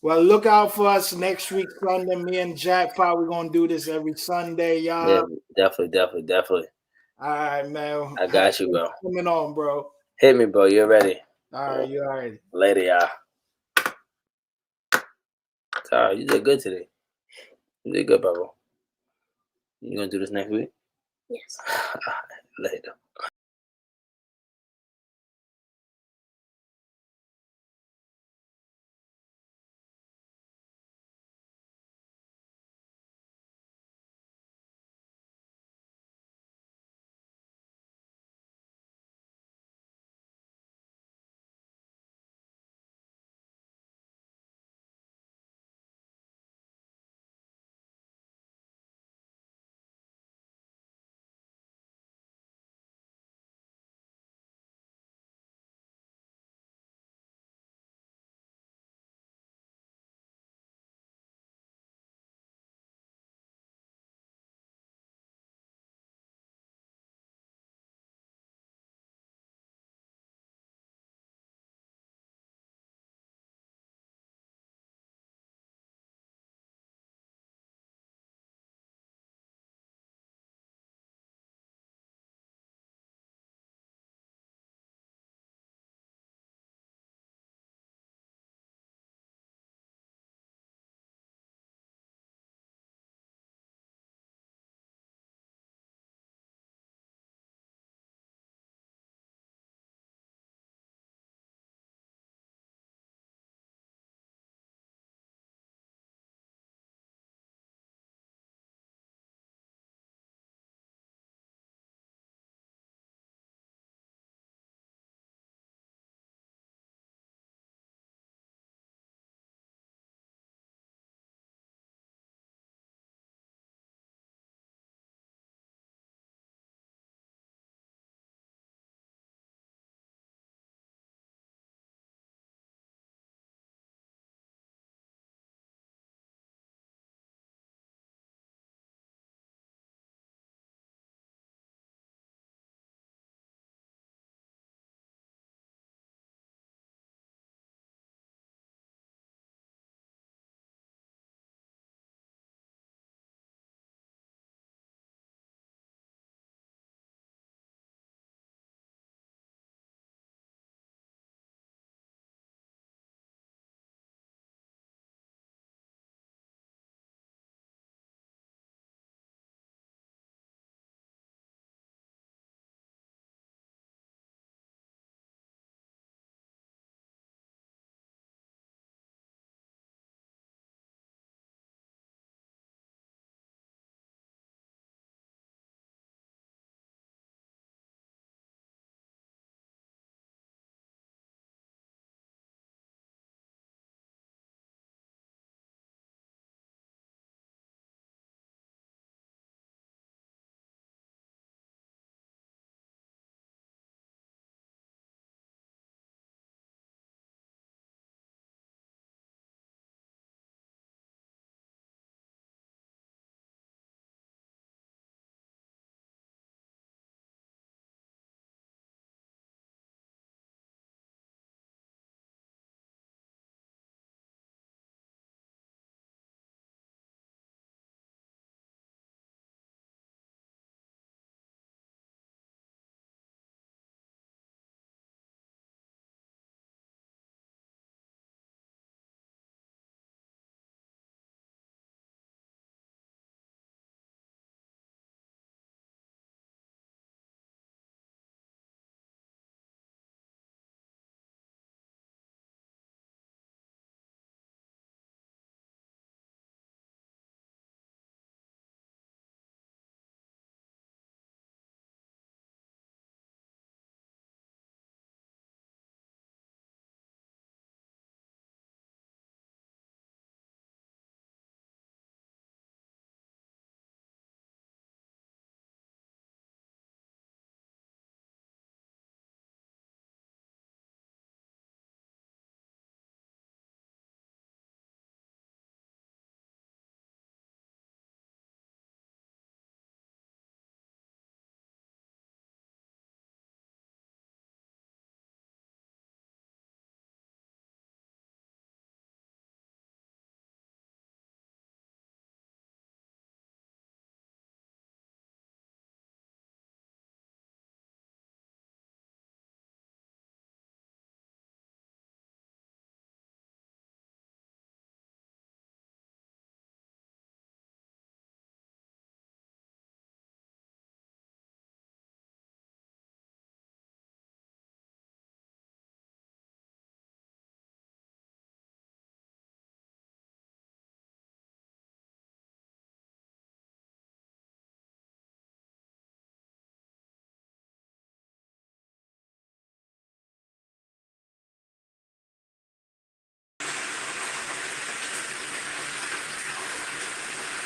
Well, look out for us next week Sunday. Me and Jackpot, we're gonna do this every Sunday, y'all. Yeah, definitely. All right, man. I got you, bro. Coming on, bro. Hit me, bro. You're ready. All right, you all right. Later, y'all. Tara, you did good today. You did good, bro. You gonna do this next week? Yes. Later.